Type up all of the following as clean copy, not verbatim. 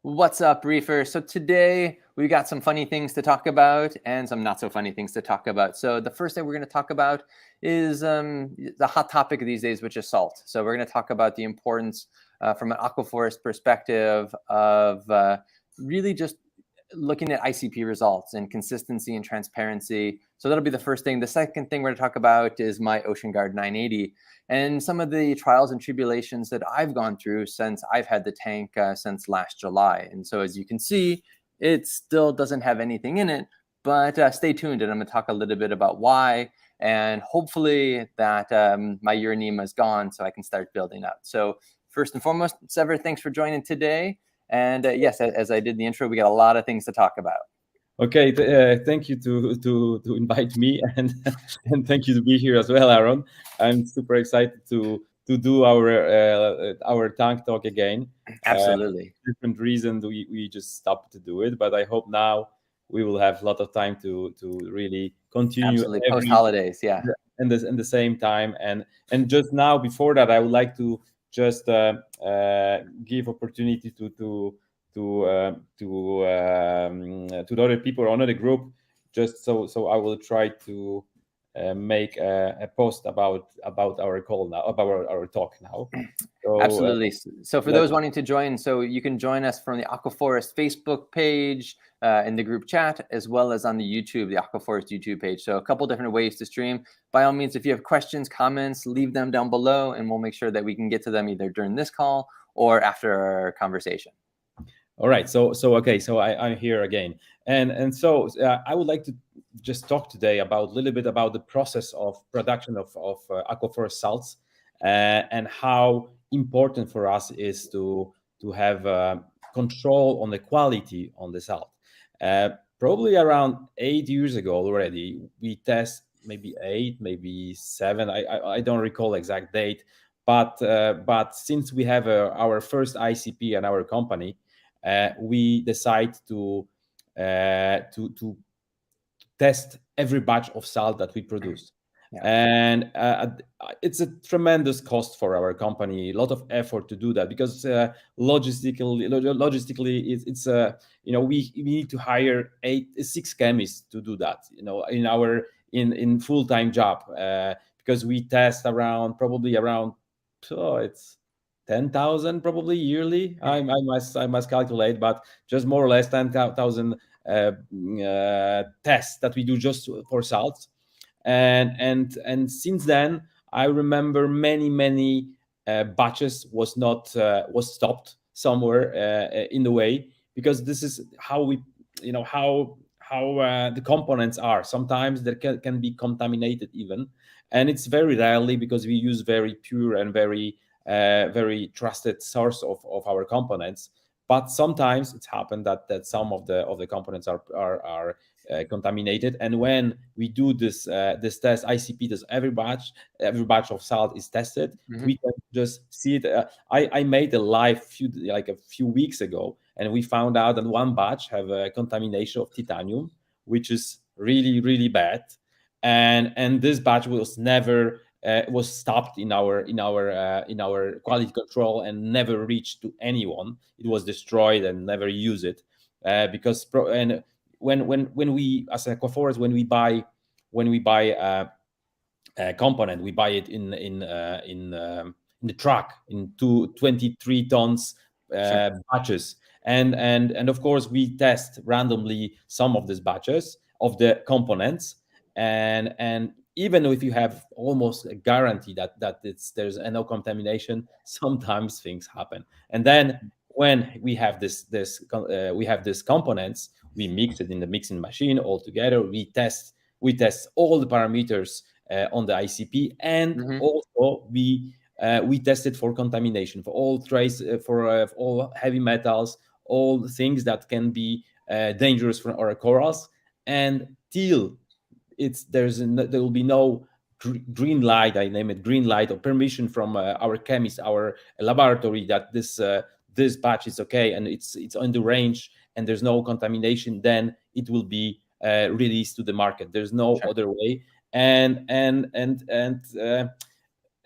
What's up, Reefer? So today we got some funny things to talk about and some not so funny things to talk about. So the first thing we're going to talk about is the hot topic of these days, which is salt. So we're going to talk about the importance from an aquaforest perspective of really just looking at ICP results and consistency and transparency. So that'll be the first thing. The second thing we're going to talk about is my OceanGuard 980 and some of the trials and tribulations that I've gone through since I've had the tank since last July. And so as you can see, it still doesn't have anything in it, but stay tuned and I'm going to talk a little bit about why, and hopefully that my uranema is gone so I can start building up. So first and foremost, Sever, thanks for joining today. And yes, as I did in the intro, we got a lot of things to talk about. Okay, thank you to invite me, and and thank you to be here as well, Aaron. I'm super excited to do our tank talk again. Absolutely. Different reasons we just stopped to do it, but I hope now we will have a lot of time to really continue. Absolutely, post holidays, yeah. In the same time, and just now before that, I would like to just give opportunity to the other people or another group, just so I will try to make a post about our call now, about our talk now. So, absolutely. So for those wanting to join, so you can join us from the Aquaforest Facebook page, in the group chat, as well as on the YouTube, the Aquaforest YouTube page. So a couple different ways to stream. By all means, if you have questions, comments, leave them down below, and we'll make sure that we can get to them either during this call or after our conversation. All right. So okay. So I'm here again, and so I would like to just talk today about a little bit about the process of production of aquaforest salts, and how important for us is to have control on the quality on the salt. Probably around 8 years ago already, we test maybe 8, maybe 7. I don't recall exact date, but since we have our first ICP and our company, we decide to test every batch of salt that we produce. Yeah. And it's a tremendous cost for our company, a lot of effort to do that, because logistically it's we need to hire 6 chemists to do that, in full-time job, because we test probably around it's 10,000 probably yearly. I must calculate, but just more or less 10,000 tests that we do just for salts. And since then, I remember many batches was stopped somewhere in the way, because this is how we how the components are. Sometimes they can be contaminated even, and it's very rarely, because we use very pure and very trusted source of our components. But sometimes it's happened that some of the components are contaminated. And when we do this test, ICP does every batch of salt is tested. Mm-hmm. We can just see it. I made a live a few weeks ago, and we found out that one batch have a contamination of titanium, which is really bad. And this batch was never was stopped in our quality control and never reached to anyone. It was destroyed and never used it, because when we, as Aquaforest, when we buy a component, we buy it in the truck in 23 tons batches, and of course we test randomly some of these batches of the components, and even if you have almost a guarantee that there's no contamination, sometimes things happen. And then when we have these components, we mix it in the mixing machine all together. We test all the parameters on the ICP, and mm-hmm. also we test it for contamination, for all trace, for all heavy metals, all things that can be dangerous for our corals, and till there will be no green light, I name it green light, or permission from our chemist, our laboratory, that this batch is okay and it's on the range and there's no contamination, then it will be released to the market. There's no other way. And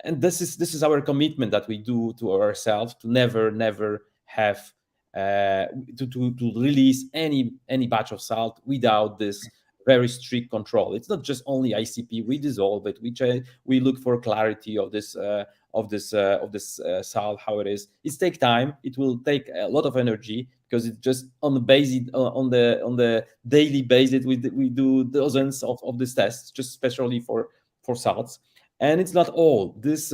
this is our commitment that we do to ourselves, to never have to release any batch of salt without this very strict control. It's not just only ICP. We dissolve it. We look for clarity of this salt, how it is. It takes time. It will take a lot of energy because it's just on the basis on the daily basis. We do dozens of these tests, just especially for salts. And it's not all this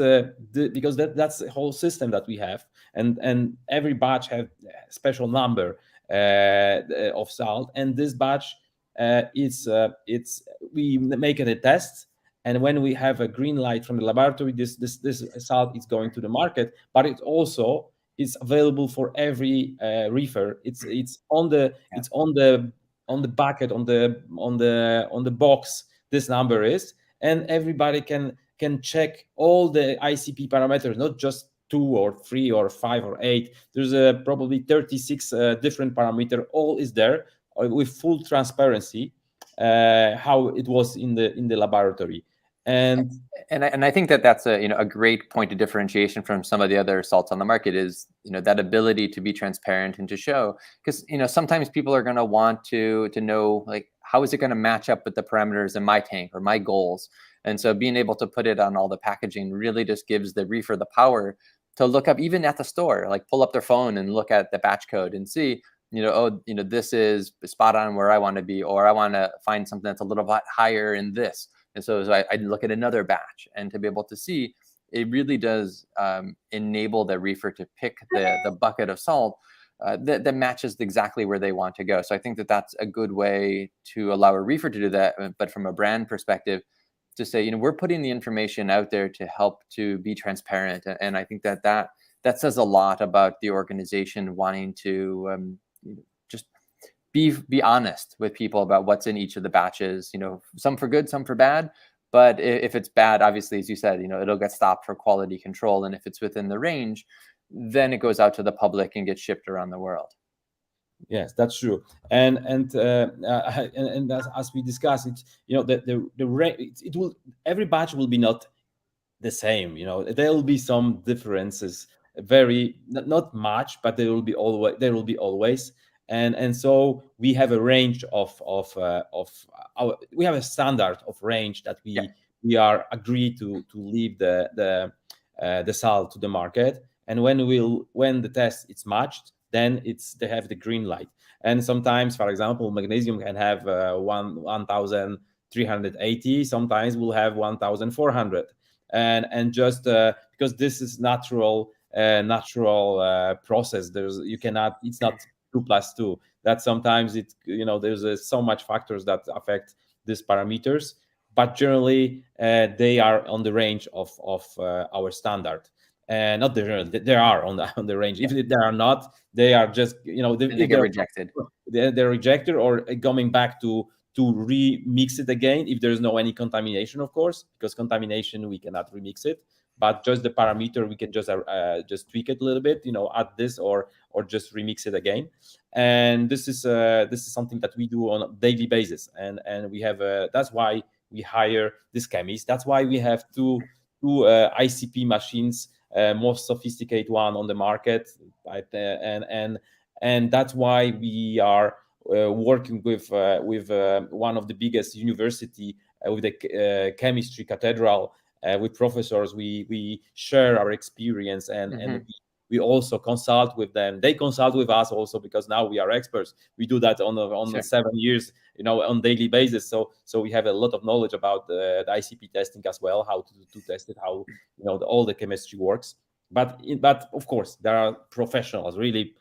because that's the whole system that we have, and every batch have a special number of salt, and this batch it's we make it a test, and when we have a green light from the laboratory, this salt is going to the market, but it also is available for every reefer. It's on the bucket on the box. This number is, and everybody can check all the ICP parameters, not just 2 or 3 or 5 or 8. There's probably 36 different parameter. All is there with full transparency, how it was in the laboratory. And I think that's a great point of differentiation from some of the other salts on the market is that ability to be transparent and to show, because sometimes people are going to want to know, like, how is it going to match up with the parameters in my tank or my goals. And so being able to put it on all the packaging really just gives the reefer the power to look up, even at the store, like pull up their phone and look at the batch code and see, this is spot on where I want to be, or I want to find something that's a little bit higher in this. And so I look at another batch, and to be able to see, it really does enable the reefer to pick the bucket of salt that matches exactly where they want to go. So I think that's a good way to allow a reefer to do that. But from a brand perspective, to say, we're putting the information out there to help to be transparent. And I think that says a lot about the organization wanting to just be honest with people about what's in each of the batches, some for good, some for bad. But if it's bad, obviously, as you said, it'll get stopped for quality control. And if it's within the range, then it goes out to the public and gets shipped around the world. Yes, that's true. And as we discussed, it it will, every batch will be not the same. There will be some differences, very not much, but there will be always. And so we have a range we have a standard of range that we are agreed to leave the salt to the market. And when the test is matched, then they have the green light. And sometimes, for example, magnesium can have 1,380. Sometimes we'll have 1,400. And just because this is natural process, it's not 2 + 2. That sometimes there's so much factors that affect these parameters, but generally they are on the range of our standard. And not they are on the range. If they are not, they are just they get rejected. They're rejected or coming back to remix it again if there's no any contamination, of course, because contamination we cannot remix it. But just the parameter we can just tweak it a little bit, add this or just remix it again. And this is something that we do on a daily basis. And we have that's why we hire this chemist. That's why we have two ICP machines. Most sophisticated one on the market, right? And that's why we are working with one of the biggest university with the chemistry cathedral, with professors. We share our experience and we also consult with them. They consult with us also, because now we are experts. We do that on the 7 years, on daily basis. So we have a lot of knowledge about the ICP testing as well, how to test it, how all the chemistry works. But of course there are professionals, really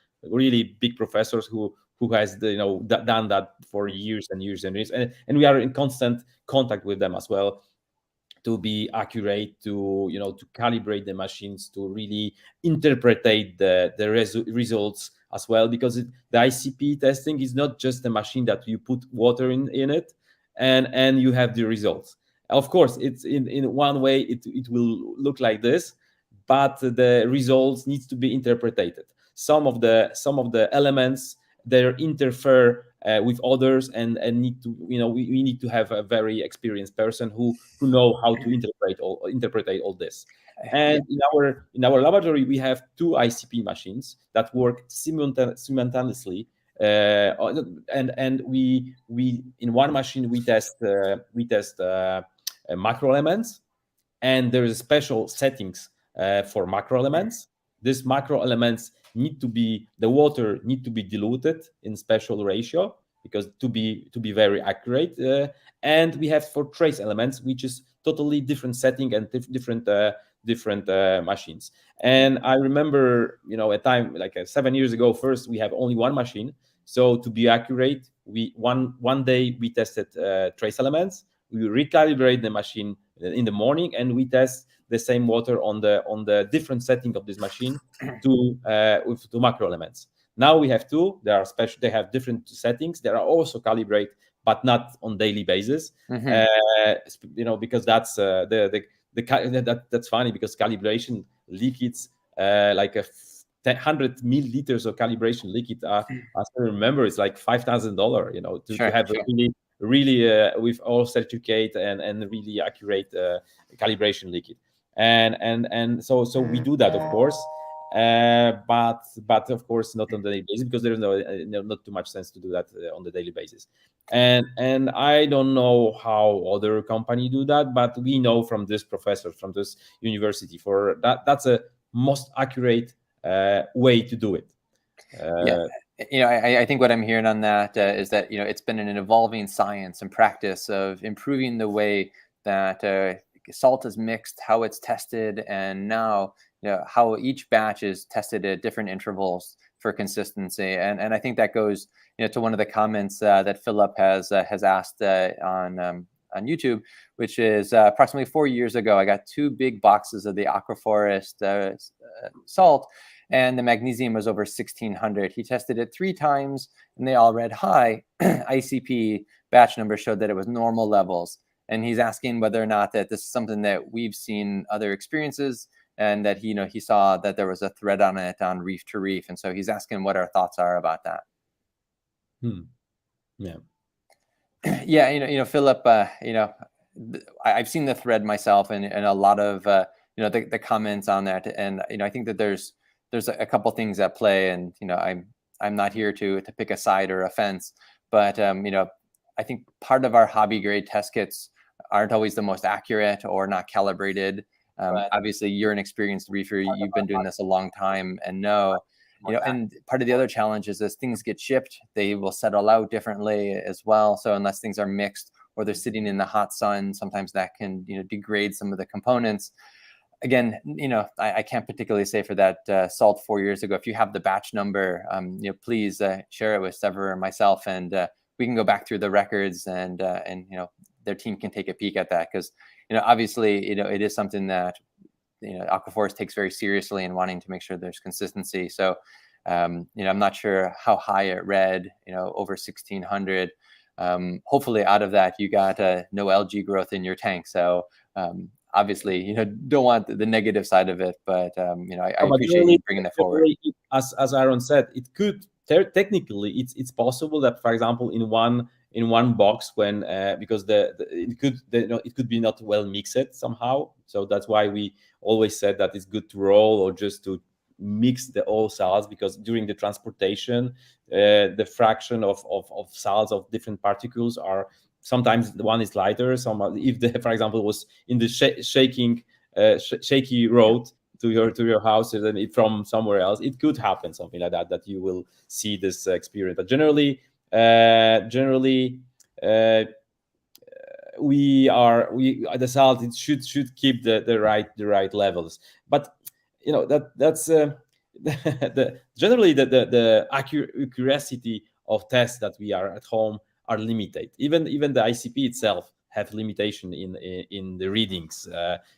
big professors who has done that for years and years and years, and we are in constant contact with them as well, to be accurate, to calibrate the machines, to really interpret the results as well, because the ICP testing is not just a machine that you put water in it and you have the results. Of course, it's in one way it will look like this, but the results needs to be interpreted. Some of the elements, they interfere with others, and need to, we need to have a very experienced person who know how to interpret all this. And in our laboratory, we have two ICP machines that work simultaneously. And we in one machine we test macro elements, and there is special settings for macro elements. These macro elements the water need to be diluted in special ratio, because to be very accurate. And we have for trace elements, which is totally different setting and different machines. And I remember, a time like 7 years ago, first we have only one machine. So to be accurate, one day we tested trace elements. We recalibrate the machine in the morning, and we test the same water on the different setting of this machine to macro elements. Now we have two. They are special. They have different settings. They are also calibrate, but not on daily basis. Because that's that's funny, because calibration liquids, like 100 milliliters of calibration liquid, as I remember, it's like $5,000. To have really with all certificate and really accurate calibration liquid. And so we do that, of course. But of course not on the daily basis, because there is not too much sense to do that on the daily basis. And I don't know how other company do that, but we know from this professor, from this university, for that's a most accurate way to do it. I think what I'm hearing on that is that it's been an evolving science and practice of improving the way that salt is mixed, how it's tested, and now how each batch is tested at different intervals for consistency. And I think that goes to one of the comments that Philip has asked on YouTube, which is approximately 4 years ago, I got 2 big boxes of the Aquaforest salt, and the magnesium was over 1600. He tested it 3 times, and they all read high. ICP batch number showed that it was normal levels. And he's asking whether or not that this is something that we've seen other experiences, and that he saw that there was a thread on it on reef to reef. And so he's asking what our thoughts are about that. Yeah, Philip, I've seen the thread myself, and a lot of the comments on that, and I think that there's a couple things at play, and I'm not here to pick a side or a fence, but I think part of our hobby grade test kits aren't always the most accurate or not calibrated. Obviously, you're an experienced reefer. You've been doing this a long time, and know. And part of the other challenge is as things get shipped, they will settle out differently as well. So unless things are mixed or they're sitting in the hot sun, sometimes that can degrade some of the components. Again, I can't particularly say for that salt 4 years ago. If you have the batch number, please share it with Seweryn or myself, and we can go back through the records, and their team can take a peek at that, because obviously it is something that Aquaforest takes very seriously in wanting to make sure there's consistency. So I'm not sure how high it read, over 1600. Hopefully out of that you got no algae growth in your tank. So obviously don't want the negative side of it, but I appreciate you bringing that forward. As Aaron said, it could technically it's possible that, for example, in one box, when because it could be not well mixed somehow. So that's why we always said that it's good to roll or just to mix the all salts, because during the transportation the fraction of salts of different particles are sometimes the one is lighter. If for example was in the shaky road to your house, and then from somewhere else, it could happen something like that you will see this experience. But generally the salt, it should keep the right levels. But that's generally the accuracy of tests that we are at home are limited. Even the ICP itself have limitation in the readings.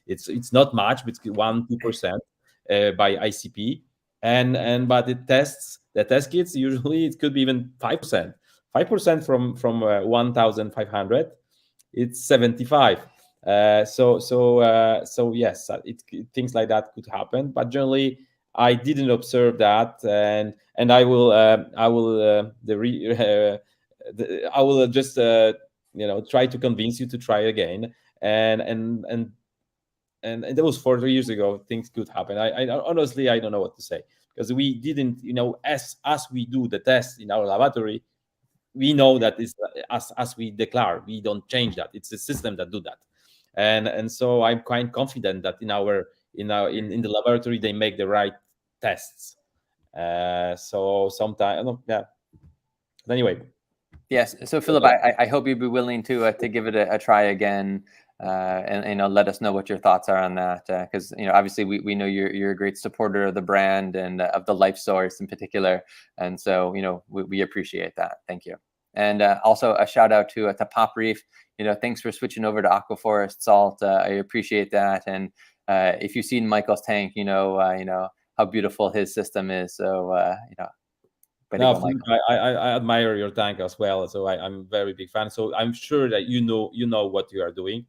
It's not much, but 1-2% by ICP, but the test kits usually it could be even 5%. 5% from 1,500, it's 75. So yes, things like that could happen. But generally, I didn't observe that, and I will I will just try to convince you to try again. And that was 4 years ago. Things could happen. I honestly, I don't know what to say, because we didn't, as we do the test in our laboratory, we know that it's as we declare. We don't change that. It's the system that do that. And so I'm quite confident that in the laboratory they make the right tests. So sometimes, yeah. But anyway. Yes. So Philip, I hope you'd be willing to give it a try again, and let us know what your thoughts are on that, because obviously we know you're a great supporter of the brand and of the life source in particular, and so we appreciate that. Thank you. And also a shout out to Pop Reef. Thanks for switching over to Aquaforest salt. I appreciate that. And if you've seen Michael's tank, how beautiful his system is. So no, I admire your tank as well. So I'm a very big fan. So I'm sure that you know what you are doing,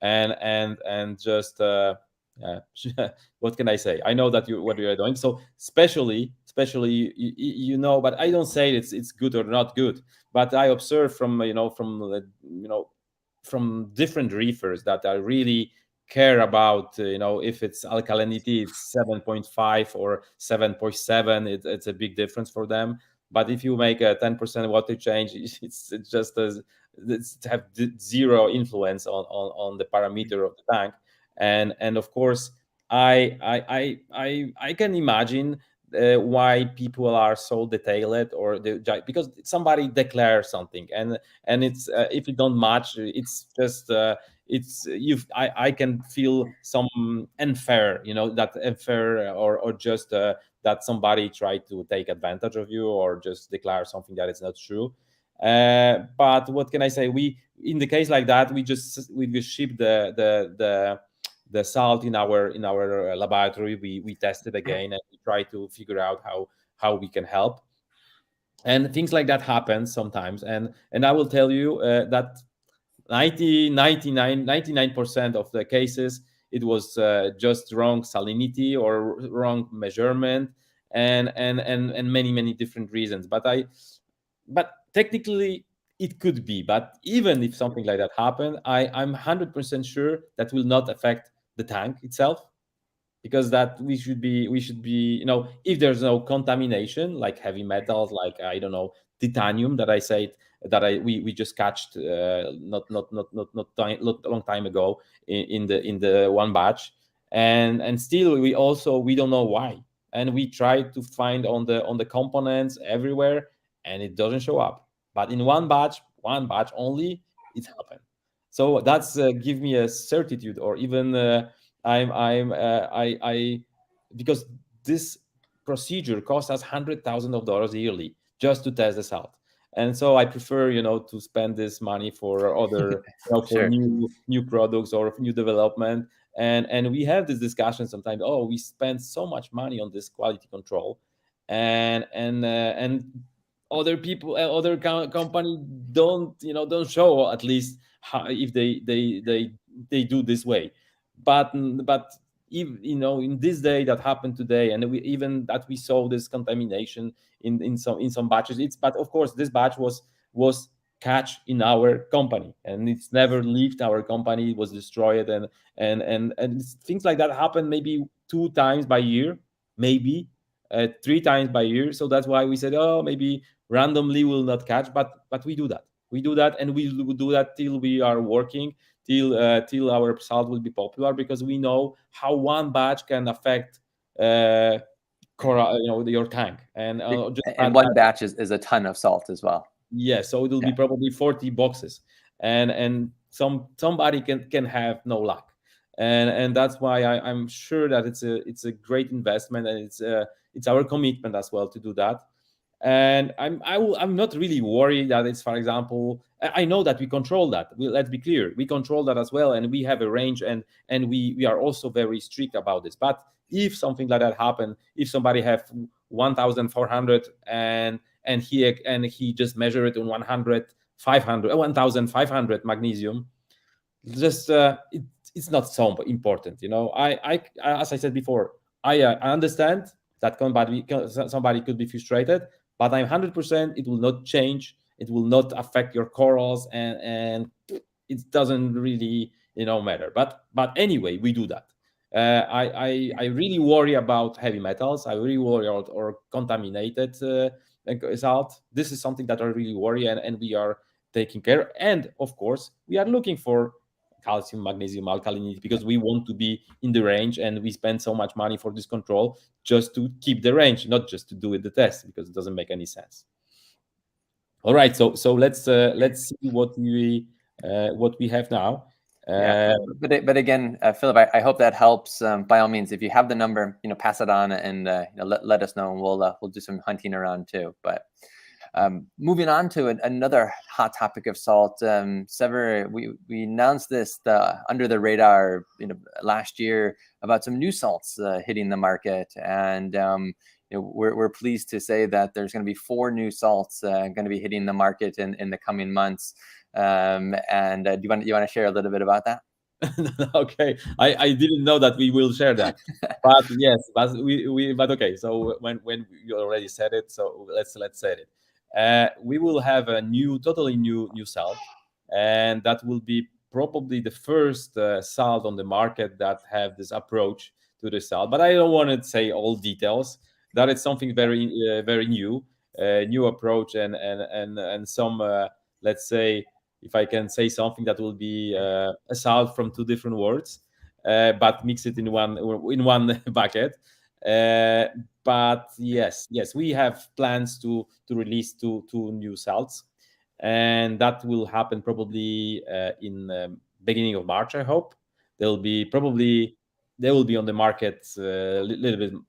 and just what can I say? I know that what you are doing. So especially but I don't say it's good or not good. But I observe from different reefers that are really care about if it's alkalinity, it's 7.5 or 7.7. It's a big difference for them. But if you make a 10% water change, it's just it's have zero influence on the parameter of the tank. And of course, I can imagine why people are so detailed, because somebody declares something, and it's if it don't match, it's just I can feel some unfair, that unfair, or just that somebody tried to take advantage of you or just declare something that is not true. But what can I say? In the case like that, we just ship the salt in our laboratory. We test it again, and we try to figure out how we can help. And things like that happen sometimes. And I will tell you that 99% of the cases, it was just wrong salinity or wrong measurement, and many different reasons. But technically it could be. But even if something like that happened, I'm 100% sure that will not affect the tank itself, because that we should be if there's no contamination like heavy metals, like I don't know, titanium that I said that we just catched not long time ago in the one batch, and still we don't know why, and we try to find on the components everywhere, and it doesn't show up. But in one batch only, it happened. So that's give me a certitude, or even because this procedure costs us $100,000 yearly just to test the salt. And so I prefer, to spend this money for other, for Sure. new products or new development. And we have this discussion sometimes. Oh, we spend so much money on this quality control, and other people, other company don't show at least how, if they do this way. But in this day that happened today, and even that we saw this contamination in some batches, but of course this batch was catch in our company, and it's never left our company. It was destroyed, and things like that happen maybe 2 times by year, maybe 3 times by year. So that's why we said, oh, maybe randomly will not catch, but we do that, and we will do that till we are working, till our salt will be popular, because we know how one batch can affect your tank, and one batch is a ton of salt as well. Yeah, so it will be probably 40 boxes, and somebody can have no luck, and that's why I'm sure that it's a great investment, and it's our commitment as well to do that. And I'm not really worried that it's, for example, I know that we control that. Let's be clear, we control that as well, and we have a range, and we are also very strict about this. But if something like that happen, if somebody have 1,400 and he just measure it on 1,500 magnesium, just it's not so important. I as I said before, I understand that somebody could be frustrated, but I'm 100% it will not change it will not affect your corals, and it doesn't really matter. But anyway, we do that. I really worry about heavy metals. I really worry about or contaminated salt. This is something that I really worry, and we are taking care. And of course, we are looking for calcium, magnesium, alkalinity, because we want to be in the range, and we spend so much money for this control just to keep the range, not just to do it the test, because it doesn't make any sense. All right, so let's see what we have now. Yeah, but again, Philip, I hope that helps. By all means, if you have the number, pass it on, and let us know, and we'll do some hunting around too. But moving on to another hot topic of salt, Sever, we announced this under the radar, last year, about some new salts hitting the market, and we're pleased to say that there's going to be 4 new salts going to be hitting the market in the coming months. And do you want to share a little bit about that? Okay, I didn't know that we will share that, but yes, but okay. So when you already said it, so let's say it. We will have a totally new salt, and that will be probably the first salt on the market that have this approach to the salt. But I don't want to say all details. That is something very very new approach, and some let's say, if I can say something, that will be a salt from 2 different words, but mix it in one bucket. But yes, we have plans to release two new salts, and that will happen probably in beginning of March. I hope they will be on the market a little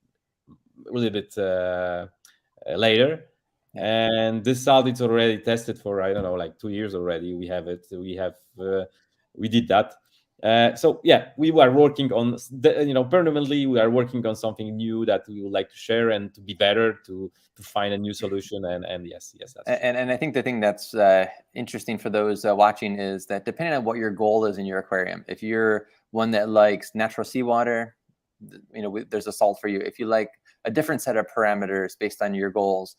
bit later. And this salt, it's already tested for, I don't know, like 2 years already. We have it. We did that. So yeah, we were working on permanently. We are working on something new that we would like to share and to be better, to find a new solution. And yes, that's and I think the thing that's interesting for those watching is that depending on what your goal is in your aquarium, if you're one that likes natural seawater, there's a salt for you. If you like a different set of parameters based on your goals,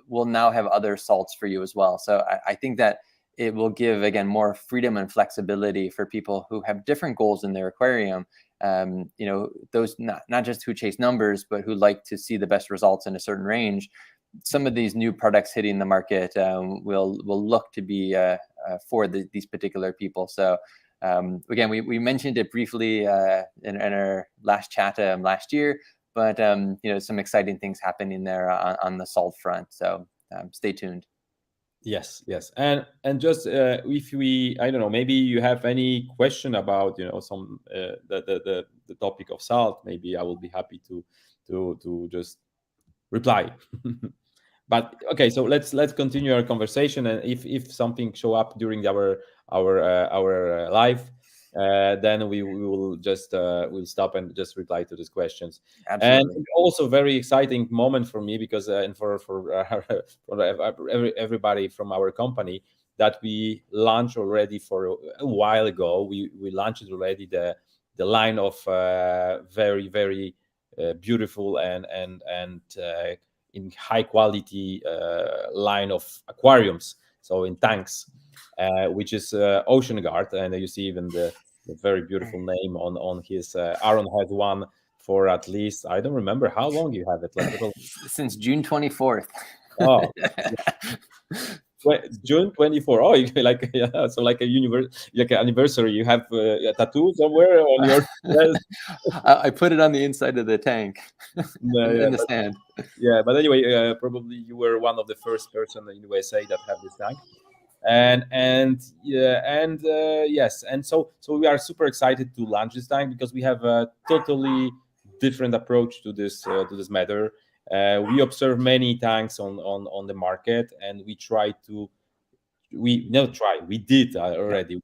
we'll now have other salts for you as well. So I think that it will give, again, more freedom and flexibility for people who have different goals in their aquarium. Those not just who chase numbers, but who like to see the best results in a certain range. Some of these new products hitting the market will look to be for these particular people. So again, we mentioned it briefly in our last chat last year, but some exciting things happening there on the salt front. So stay tuned. Yes, and just if I don't know, maybe you have any question about some the topic of salt, maybe I will be happy to just reply. But okay, so let's continue our conversation, and if something show up during our live, then we will just we'll stop and just reply to these questions. Absolutely. And also very exciting moment for me, because and for everybody from our company, that we launched already for a while ago. We launched already the line of very very beautiful and in high quality line of aquariums, so in tanks, which is OceanGuard, and you see even the very beautiful name on his Aaron has one for at least, I don't remember how long you have it, like since June 24th. Oh, yeah. June 24. Oh, like so like like an anniversary. You have a tattoo somewhere on your chest? I put it on the inside of the tank in the stand. Yeah, but anyway, probably you were one of the first person in USA that have this tank, and yes, and so we are super excited to launch this tank, because we have a totally different approach to this matter. We observe many tanks on the market, and we did already.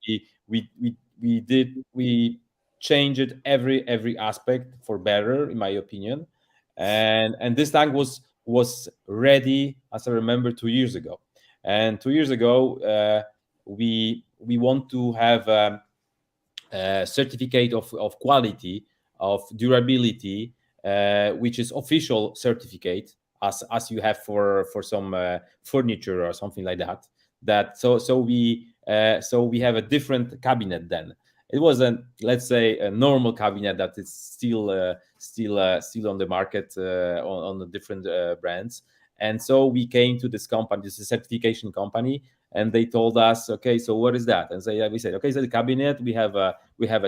We changed every aspect for better, in my opinion, and this tank was ready, as I remember, 2 years ago. And 2 years ago, we want to have a certificate of quality, of durability, which is official certificate as you have for some furniture or something like that. So we have a different cabinet then. It wasn't, let's say, a normal cabinet that is still on the market on the different brands. And so we came to this company, this is a certification company, and they told us, okay, so what is that? And so we said, okay, so the cabinet, we have a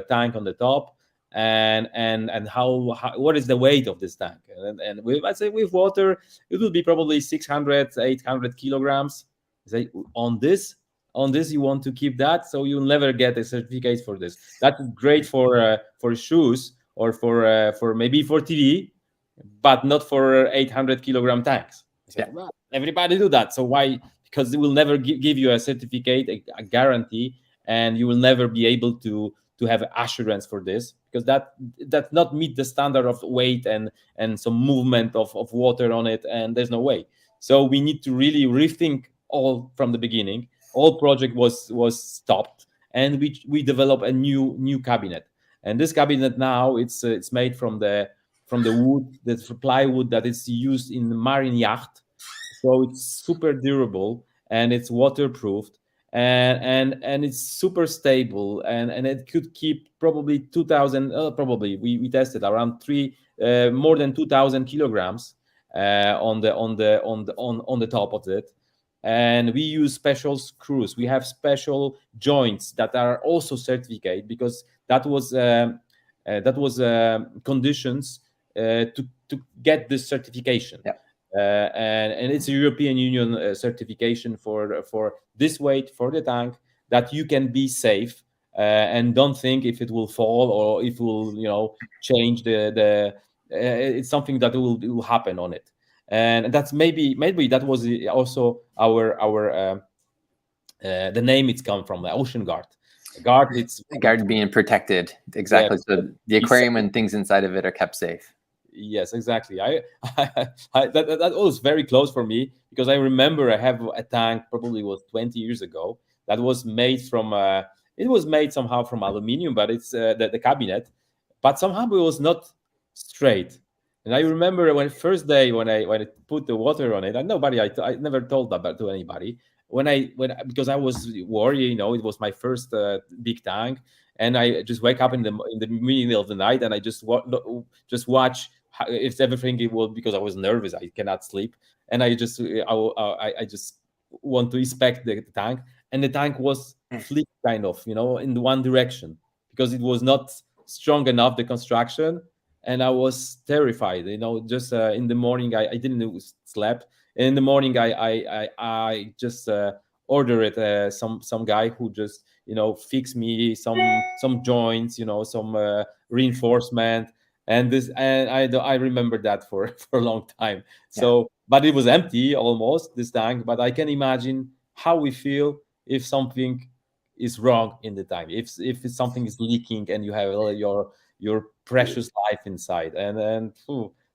tank on the top, and how what is the weight of this tank? And I'd say with water, it will be probably 600, 800 kilograms. I say, on this you want to keep that, so you'll never get a certificate for this. That's great for shoes or for maybe for TV, but not for 800-kilogram tanks. Yeah. Well, everybody do that. So why? Because it will never give you a certificate, a guarantee, and you will never be able to have assurance for this, because that not meet the standard of weight and some movement of water on it, and there's no way. So we need to really rethink all from the beginning. All project was stopped, and we develop a new cabinet. And this cabinet now it's made from the wood, the plywood that is used in the marine yacht. So it's super durable and it's waterproofed, and it's super stable, and it could keep probably 2000, probably we tested around more than 2000 kilograms on the top of it. And we use special screws. We have special joints that are also certificate, because that was conditions to get this certification. Yeah. And it's a European Union certification for this weight for the tank, that you can be safe and don't think if it will fall or if it will change it's something that will happen on it. And that's maybe that was also our the name it's come from, the OceanGuard. Guard, it's Guard being protected, exactly. Yeah. So the aquarium and things inside of it are kept safe. Yes, exactly. That was very close for me, because I remember I have a tank, probably was 20 years ago, that was made from it was made somehow from aluminium, but it's the cabinet, but somehow it was not straight. And I remember when first day when I put the water on it, and I never told that to anybody, because I was worried, it was my first big tank, and I just wake up in the middle of the night, and I just watch if everything it will, because I was nervous, I cannot sleep, and I just want to inspect the tank, and the tank was flipped kind of, in the one direction, because it was not strong enough, the construction, and I was terrified. Just in the morning, I didn't sleep. In the morning, I just ordered some guy who just fix me some joints, some reinforcement, and I remember that for a long time. So, but it was empty almost, this tank. But I can imagine how we feel if something is wrong in the tank, if something is leaking, and you have your precious life inside, and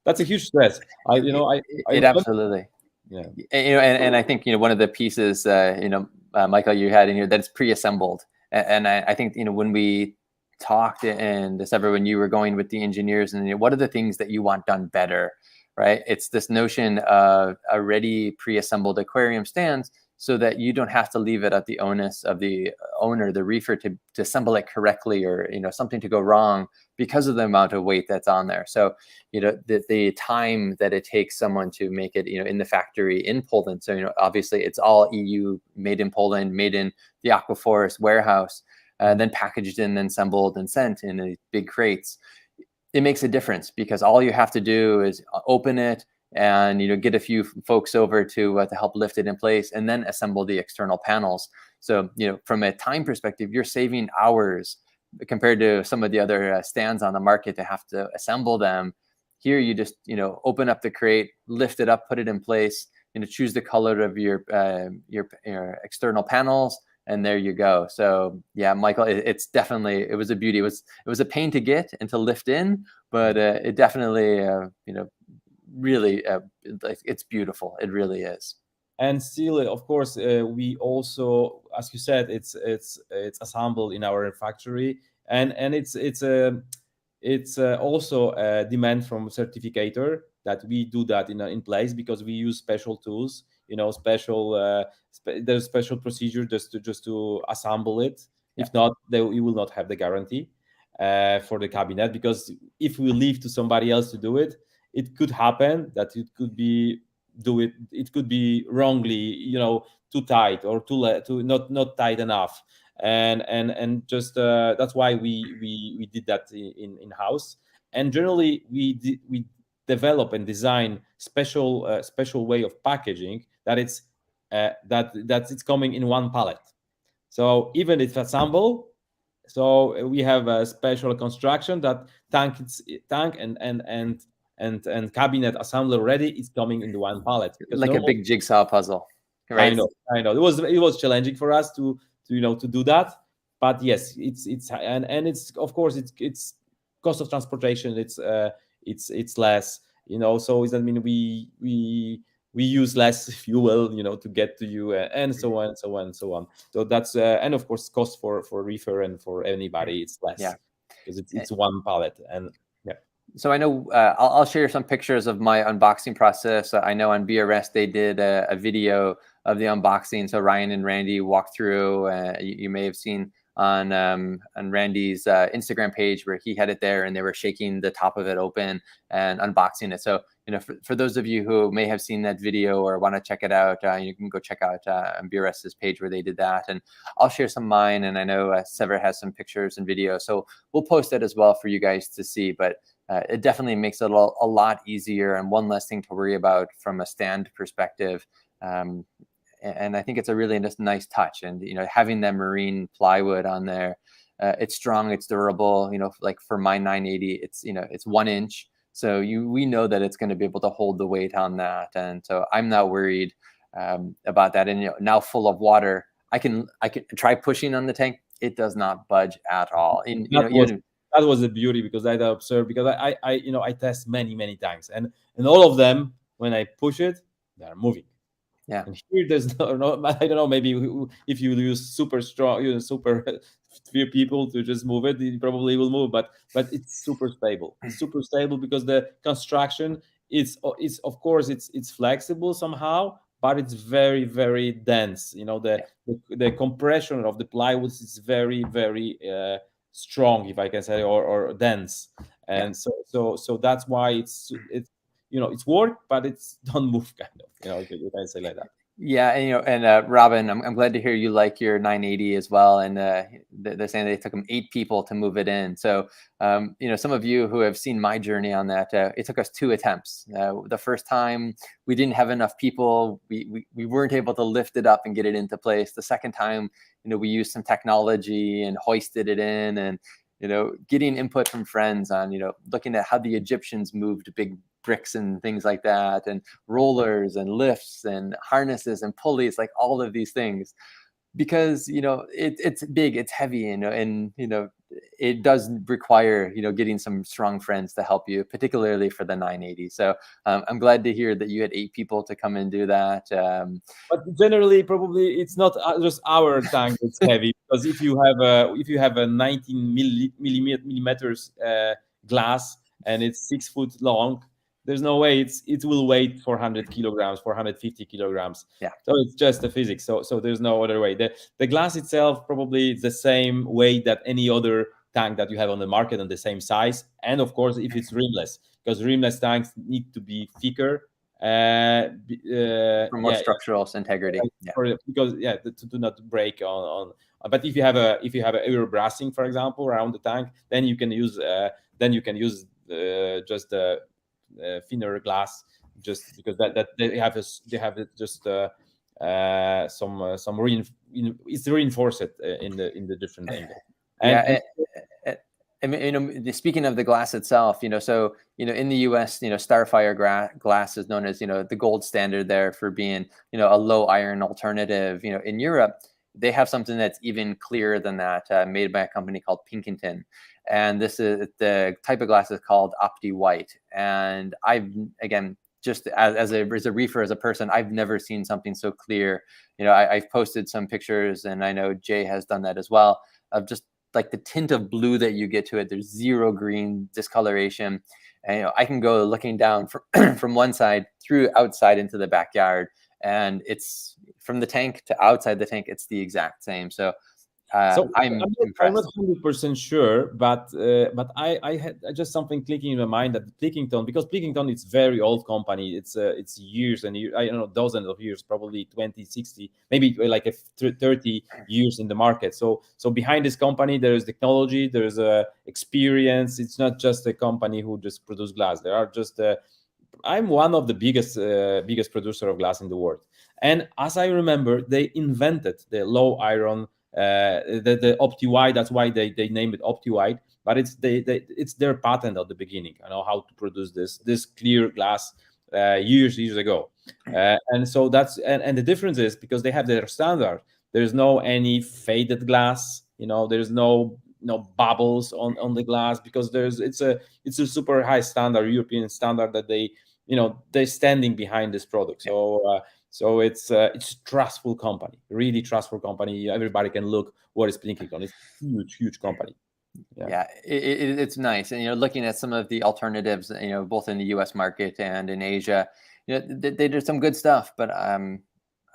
that's a huge stress. It absolutely. Yeah. And I think one of the pieces Michael, you had in here, that's pre-assembled, and I think when we talked and discovered when you were going with the engineers, and what are the things that you want done better, right? It's this notion of a ready pre-assembled aquarium stands, so that you don't have to leave it at the onus of the owner, the reefer, to assemble it correctly, or something to go wrong because of the amount of weight that's on there. So the time that it takes someone to make it in the factory in Poland. So obviously it's all EU, made in Poland, made in the Aquaforest warehouse, then packaged and then assembled and sent in these big crates. It makes a difference, because all you have to do is open it, and get a few folks over to help lift it in place, and then assemble the external panels. So from a time perspective, you're saving hours compared to some of the other stands on the market to have to assemble them. Here you just open up the crate, lift it up, put it in place, choose the color of your external panels, and there you go. So yeah, Michael, it's definitely, it was a beauty. It was a pain to get and to lift in, but it definitely really it's beautiful. It really is. And still, of course, we also, as you said, it's assembled in our factory, and it's also a demand from certificator, that we do that in place, because we use special tools, there's special procedure just to assemble it. If not, you will not have the guarantee for the cabinet, because if we leave to somebody else to do it, it could happen that it could be wrongly, too tight or too not tight enough, and just that's why we did that in house. And generally we develop and design special way of packaging that it's coming in one pallet. So even if assemble, so we have a special construction that tank and cabinet assembler ready is coming into one pallet, because like a big jigsaw puzzle, right? I know it was challenging for us to do that, but yes, it's it's, of course, it's cost of transportation, it's less, so does that mean we use less fuel, to get to you, and so on and so on and so on. So that's and of course cost for reefer and for anybody, it's less, because it's one pallet. And so I know I'll share some pictures of my unboxing process. I know on BRS they did a video of the unboxing. So Ryan and Randy walked through. You may have seen on Randy's Instagram page where he had it there, and they were shaking the top of it open and unboxing it. So for those of you who may have seen that video or want to check it out, you can go check out on BRS's page where they did that. And I'll share some of mine. And I know Sever has some pictures and video, so we'll post it as well for you guys to see. But it definitely makes it a lot easier and one less thing to worry about from a stand perspective. And I think it's a really nice touch. And, having that marine plywood on there, it's strong, it's durable, like for my 980, it's 1 inch. So we know that it's going to be able to hold the weight on that. And so I'm not worried about that. And, now full of water, I can try pushing on the tank. It does not budge at all. And, that was the beauty, because I observed, because I test many tanks, and all of them, when I push it, they're moving. Yeah. And here there's no I don't know, maybe if you use super strong, super few people to just move it, it probably will move, but it's super stable. It's super stable because the construction is of course it's flexible somehow, but it's very, very dense. The compression of the plywood is very, very strong, if I can say, or dense. And so that's why it's work, but it's don't move, kind of, if you can say like that. Yeah, and Robin, I'm glad to hear you like your 980 as well. And they're saying they took them 8 people to move it in. So some of you who have seen my journey on that, it took us 2 attempts. The first time we didn't have enough people, we weren't able to lift it up and get it into place. The second time, we used some technology and hoisted it in, and getting input from friends on looking at how the Egyptians moved big bricks and things like that, and rollers and lifts and harnesses and pulleys, like all of these things, because it's big, it's heavy, and it does require getting some strong friends to help you, particularly for the 980. So I'm glad to hear that you had 8 people to come and do that. But generally, probably it's not just our tank that's heavy, because if you have a 19 millimeters glass and it's 6 foot long, there's no way it will weigh 400 kilograms, 450 kilograms. Yeah. So it's just the physics. So there's no other way. The glass itself probably is the same weight that any other tank that you have on the market, and the same size. And of course, if it's rimless, because rimless tanks need to be thicker. For more structural integrity. Because to do not break on. But if you have a air brassing, for example, around the tank, then you can use just thinner glass, just because that they have just some it's reinforced in the different angle. I mean, speaking of the glass itself, so in the U.S., Starfire glass is known as the gold standard there for being a low iron alternative. In Europe, they have something that's even clearer than that, made by a company called Pinkerton. And this is the type of glass is called Opti White. And I've, again, just as a reefer, as a person, I've never seen something so clear. I've posted some pictures, and I know Jay has done that as well, of just like the tint of blue that you get to it. There's zero green discoloration. And I can go looking down from from one side through outside into the backyard, and it's from the tank to outside the tank, it's the exact same. So So I'm I'm not impressed. 100% sure, but I had just something clicking in my mind that Plickington, because Plickington is very old company. It's years and years, I don't know, dozens of years, probably 20, 60, maybe like 30 years in the market. So behind this company, there is technology, there's experience. It's not just a company who just produce glass. There are just I'm one of the biggest producer of glass in the world. And as I remember, they invented the low iron, the OptiWide. That's why they named it OptiWide. But it's their patent at the beginning. I know how to produce this clear glass years ago. And so and the difference is because they have their standard. There's no any faded glass. There's no bubbles on the glass, because it's a super high standard, European standard, that they're standing behind this product. So it's trustful company, really trustful company. Everybody can look what is Plinkington. It's huge company. Yeah, it's nice. And looking at some of the alternatives, both in the U.S. market and in Asia, they did some good stuff, but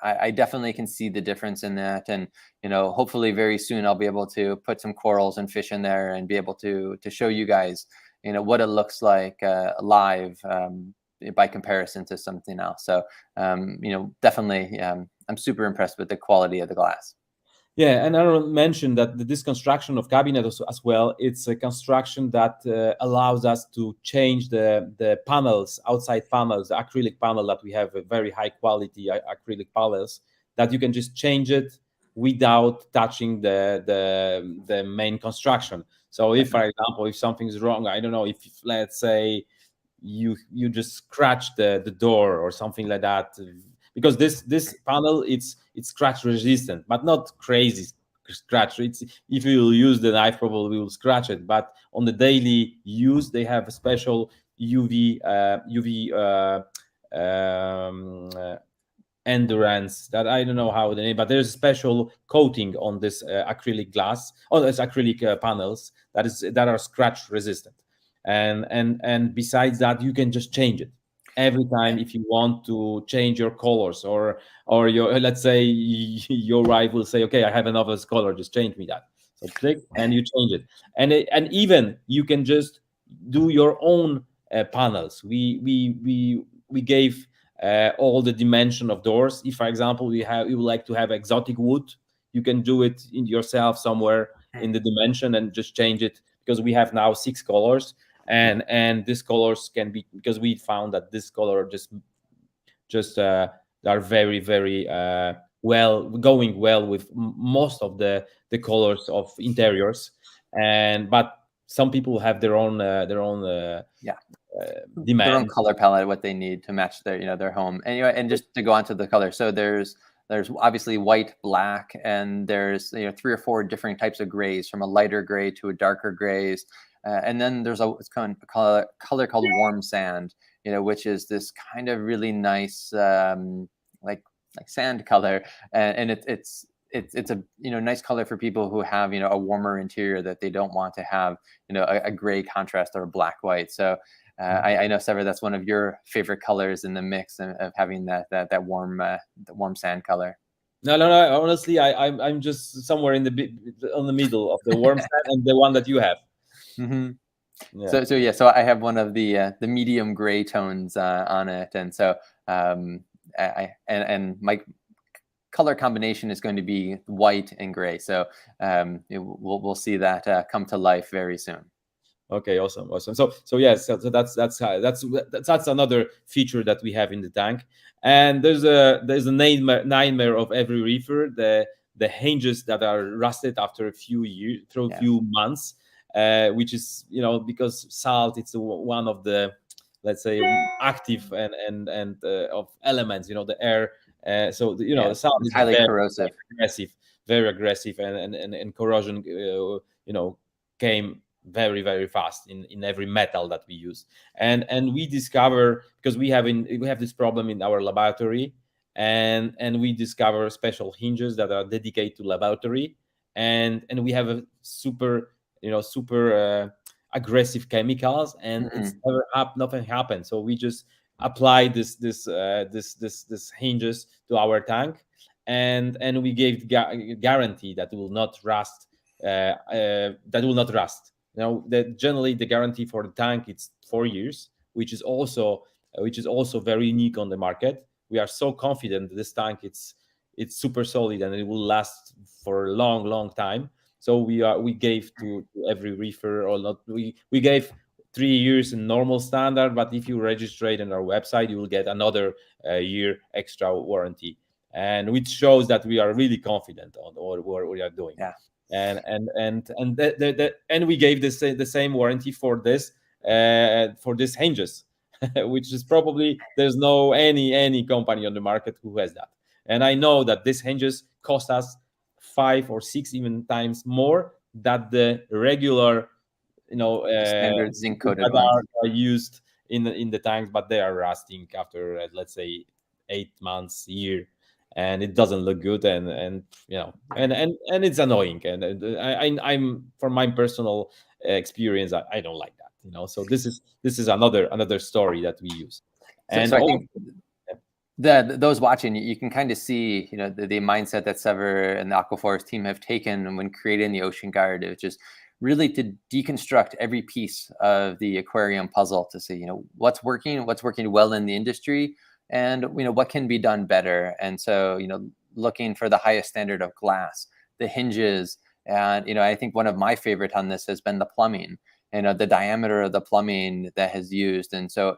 I definitely can see the difference in that. And hopefully very soon I'll be able to put some corals and fish in there and be able to show you guys what it looks like live, by comparison to something else. So definitely I'm super impressed with the quality of the glass. Yeah, and I want to mention that this construction of cabinet as well, it's a construction that allows us to change the panels, outside panels, the acrylic panel that we have, a very high quality acrylic panels, that you can just change it without touching the main construction. So if, for example, if something's wrong, I don't know, if let's say you just scratch the door or something like that, because this panel, it's scratch resistant, but not crazy scratch. It's, if you use the knife, probably will scratch it, but on the daily use they have a special UV endurance, that I don't know how the name, but there's a special coating on this acrylic glass, on this acrylic panels, that are scratch resistant. And besides that, you can just change it every time if you want to change your colors, or your, let's say your wife will say, okay, I have another color, just change me that. So click and you change it. And even you can just do your own panels. We gave all the dimension of doors. If, for example, you would like to have exotic wood, you can do it in yourself somewhere in the dimension and just change it, because we have now 6 colors. And these colors can be, because we found that this color just are very well going well with most of the colors of interiors. But some people have their own demand, their own color palette, what they need to match their their home. And just to go on to the color, so there's obviously white, black, and there's 3 or 4 different types of grays, from a lighter gray to a darker grays. And then there's it's kind of a color called warm sand, which is this kind of really nice, like sand color, and it's a nice color for people who have a warmer interior that they don't want to have a gray contrast or a black white. So I know, Sever, that's one of your favorite colors in the mix of having that warm sand color. No. Honestly, I'm just somewhere on the middle of the warm sand and the one that you have. Mm-hmm. Yeah. So I have one of the medium gray tones on it, and so and my color combination is going to be white and gray. So we'll see that come to life very soon. Okay, awesome. So yes, so that's another feature that we have in the tank. And there's a nightmare of every reefer, the hinges that are rusted after a few months. Which is because salt, it's one of the, let's say, active and of elements, the air. So the salt is highly corrosive, very aggressive, and corrosion came very fast in every metal that we use. And we discover, because we have this problem in our laboratory, and we discover special hinges that are dedicated to laboratory, and we have a super aggressive chemicals, and it's Mhm. never nothing happened. So we just applied this hinges to our tank, and we gave guarantee that it will not rust. That will not rust. Generally the guarantee for the tank it's 4 years, which is also very unique on the market. We are so confident that this tank it's super solid and it will last for a long time. So we gave to every reefer, or not, we gave 3 years in normal standard, but if you register it on our website, you will get another year extra warranty, and which shows that we are really confident on what we are doing. Yeah. And we gave this the same warranty for this hinges, which is probably there's no any company on the market who has that. And I know that these hinges cost us 5 or 6 even times more than the regular, The standard zinc coated that ones. are used in the tanks, but they are rusting after let's say 8 months, year, and it doesn't look good, and it's annoying. And I'm from my personal experience, I don't like that. So this is another story that we use. So, And so I also, think that those watching, you can kind of see, the mindset that Sever and the Aquaforest team have taken when creating the OceanGuard, which is really to deconstruct every piece of the aquarium puzzle to see, what's working well in the industry, and what can be done better. And so, looking for the highest standard of glass, the hinges, and I think one of my favorite on this has been the plumbing. The diameter of the plumbing that has used. And so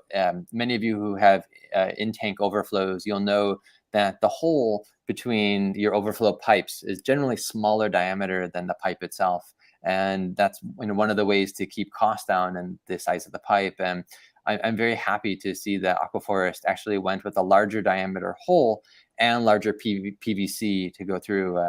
many of you who have in-tank overflows, you'll know that the hole between your overflow pipes is generally smaller diameter than the pipe itself. And that's one of the ways to keep costs down and the size of the pipe. And I'm very happy to see that Aquaforest actually went with a larger diameter hole and larger PVC to go through.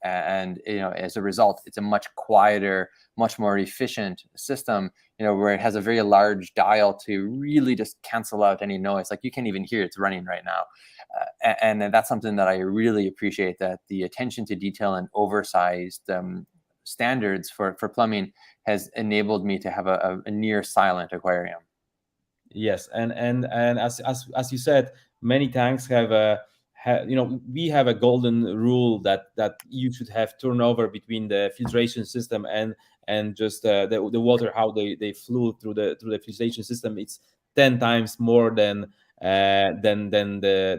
And as a result, it's a much quieter, much more efficient system, where it has a very large dial to really just cancel out any noise. Like you can't even hear it's running right now. And that's something that I really appreciate, that the attention to detail and oversized standards for plumbing has enabled me to have a near silent aquarium. yes, and as you said, many tanks have we have a golden rule that you should have turnover between the filtration system and just the water, how they flew through the filtration system. It's 10 times more than the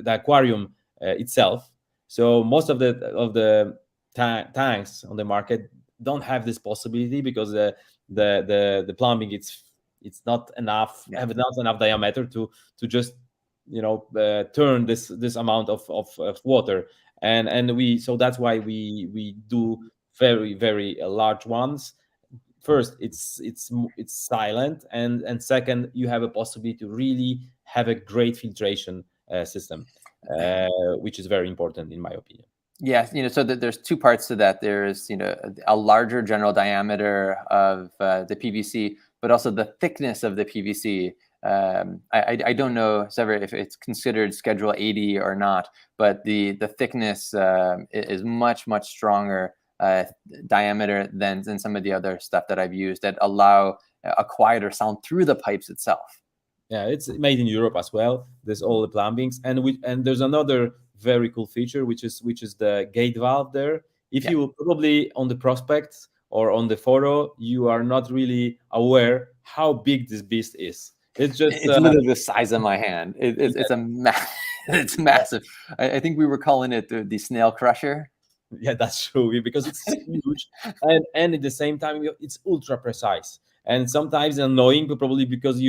aquarium itself. So most of the tanks on the market don't have this possibility, because the plumbing it's not enough, Yeah. have not enough diameter to just turn this amount of water. And so that's why we do very large ones. First, it's silent, and second, you have a possibility to really have a great filtration system, which is very important in my opinion. Yeah, so there's two parts to that. There's a larger general diameter of the PVC, but also the thickness of the PVC. I don't know, Sever, if it's considered Schedule 80 or not, but the thickness is much stronger diameter than some of the other stuff that I've used that allow a quieter sound through the pipes itself. Yeah, it's made in Europe as well. There's all the plumbings, and there's another very cool feature, which is the gate valve there. If Yeah. you probably on the prospects or on the photo, you are not really aware how big this beast is. It's just It's literally the size of my hand. It's it's massive. I think we were calling it the snail crusher. yeah, that's true, because it's huge, and at the same time it's ultra precise, and sometimes annoying, but probably because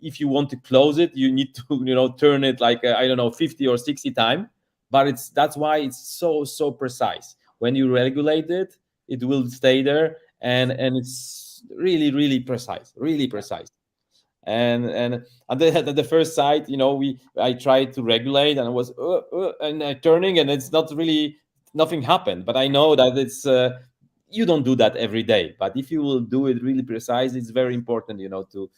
if you want to close it, you need to turn it like I don't know, 50 or 60 times. But that's why it's so precise. When you regulate it, it will stay there, and it's really precise, really precise. And at the first sight, I tried to regulate, and I was and turning, and it's not really, nothing happened. But I know that it's you don't do that every day, but if you will do it really precise, it's very important, to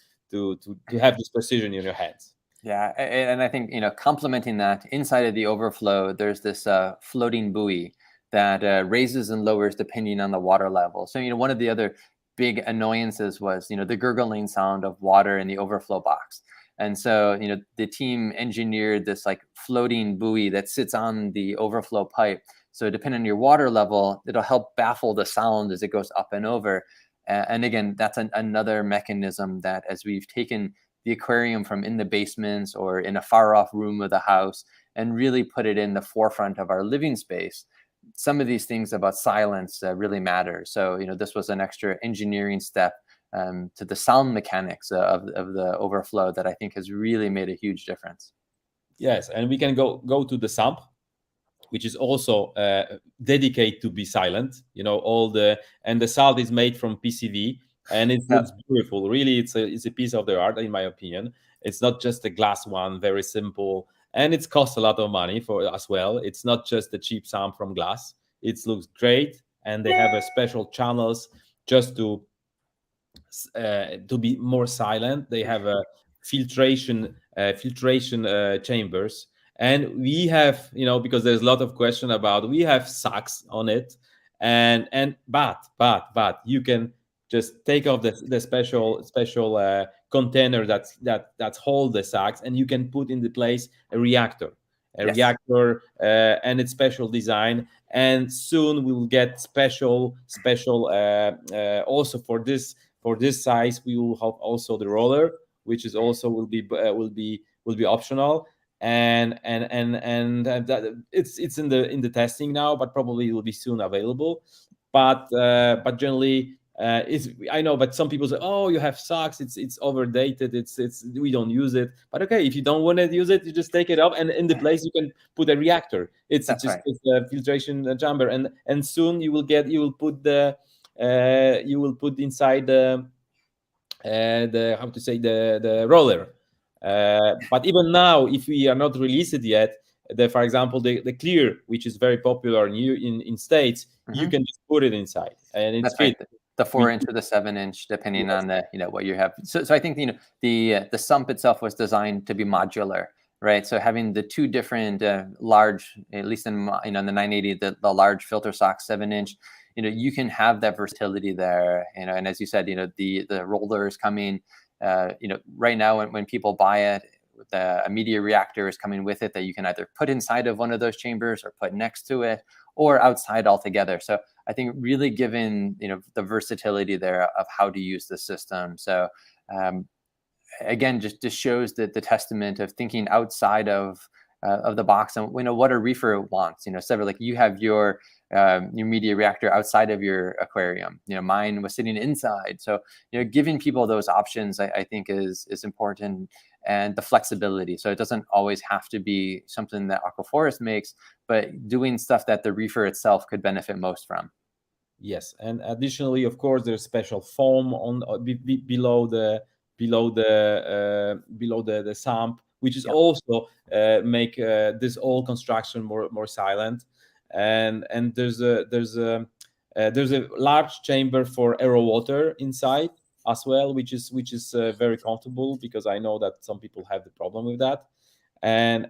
have this precision in your hands. Yeah, and I think complementing that, inside of the overflow, there's this floating buoy that raises and lowers depending on the water level. So one of the other big annoyances was, the gurgling sound of water in the overflow box. And so, the team engineered this like floating buoy that sits on the overflow pipe. So depending on your water level, it'll help baffle the sound as it goes up and over. And again, that's another mechanism that, as we've taken the aquarium from in the basements or in a far off room of the house and really put it in the forefront of our living space, some of these things about silence really matter. So, this was an extra engineering step to the sound mechanics of the overflow that I think has really made a huge difference. Yes, and we can go to the sump, which is also dedicated to be silent. And the salt is made from PCV, and it looks beautiful. Really, it's a piece of the art, in my opinion. It's not just a glass one, very simple, and it's cost a lot of money for as well. It's not just the cheap sump from glass. It looks great, and they have a special channels just to be more silent. They have a filtration chambers, and we have, because there's a lot of question about, we have sacks on it, but you can just take off the special container that hold the sacks, and you can put in the place a reactor, and it's special design. And soon we will get special also for this size. We will have also the roller, which is also will be optional, and that it's in the testing now, but probably it will be soon available. But generally, I know, but some people say, "Oh, you have socks. It's overdated. It's we don't use it." But okay, if you don't want to use it, you just take it off, and in the place you can put a reactor. It's That's right. it's a filtration chamber, and soon you will put inside the how to say the roller. But even now, if we are not released it yet, for example, the clear, which is very popular in States, you can just put it inside, and it's That's right. fit. The 4-inch or the 7-inch, depending on the what you have. So I think the sump itself was designed to be modular, right? So having the two different large, at least in the 980, the large filter sock 7-inch, you can have that versatility there. And as you said, the roller is coming. Right now when people buy it, a media reactor is coming with it that you can either put inside of one of those chambers or put next to it or outside altogether. So I think really given the versatility there of how to use the system. So again, just shows that the testament of thinking outside of the box and what a reefer wants. Several, like you have your media reactor outside of your aquarium. Mine was sitting inside. So giving people those options, I think is important, and the flexibility. So it doesn't always have to be something that Aquaforest makes, but doing stuff that the reefer itself could benefit most from. Yes, and additionally, of course, there's special foam on below the sump, which is also make this whole construction more silent. And there's a large chamber for aero water inside as well, which is very comfortable, because I know that some people have the problem with that. And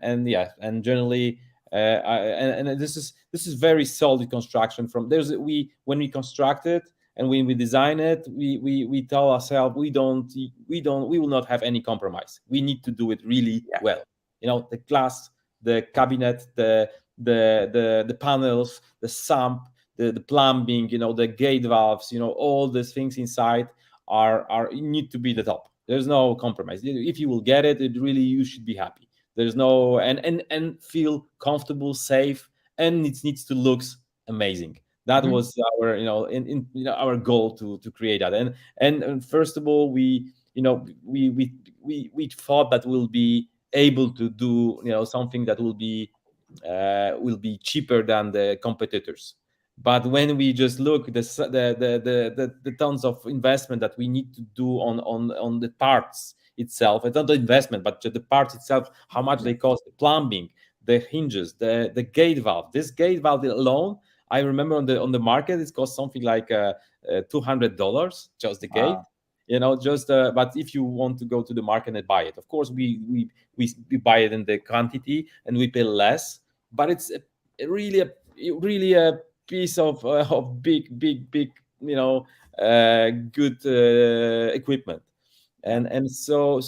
generally, this is very solid construction. When we construct it and when we design it, we tell ourselves we will not have any compromise. We need to do it really well. The glass, the cabinet, the panels, the sump, the plumbing, the gate valves, all these things inside are need to be the top. There's no compromise. If you will get it, you should be happy. There's no and feel comfortable, safe, and it needs to look amazing. That was our our goal to create that. And first of all, we thought that we'll be able to do something that will be cheaper than the competitors. But when we just look the tons of investment that we need to do on the parts itself, it's not the investment, but the parts itself, how much they cost, the plumbing, the hinges, the gate valve. This gate valve alone, I remember on the market, it cost something like $200 just the gate. But if you want to go to the market and buy it, of course we buy it in the quantity and we pay less. But it's really a piece of big good equipment. And so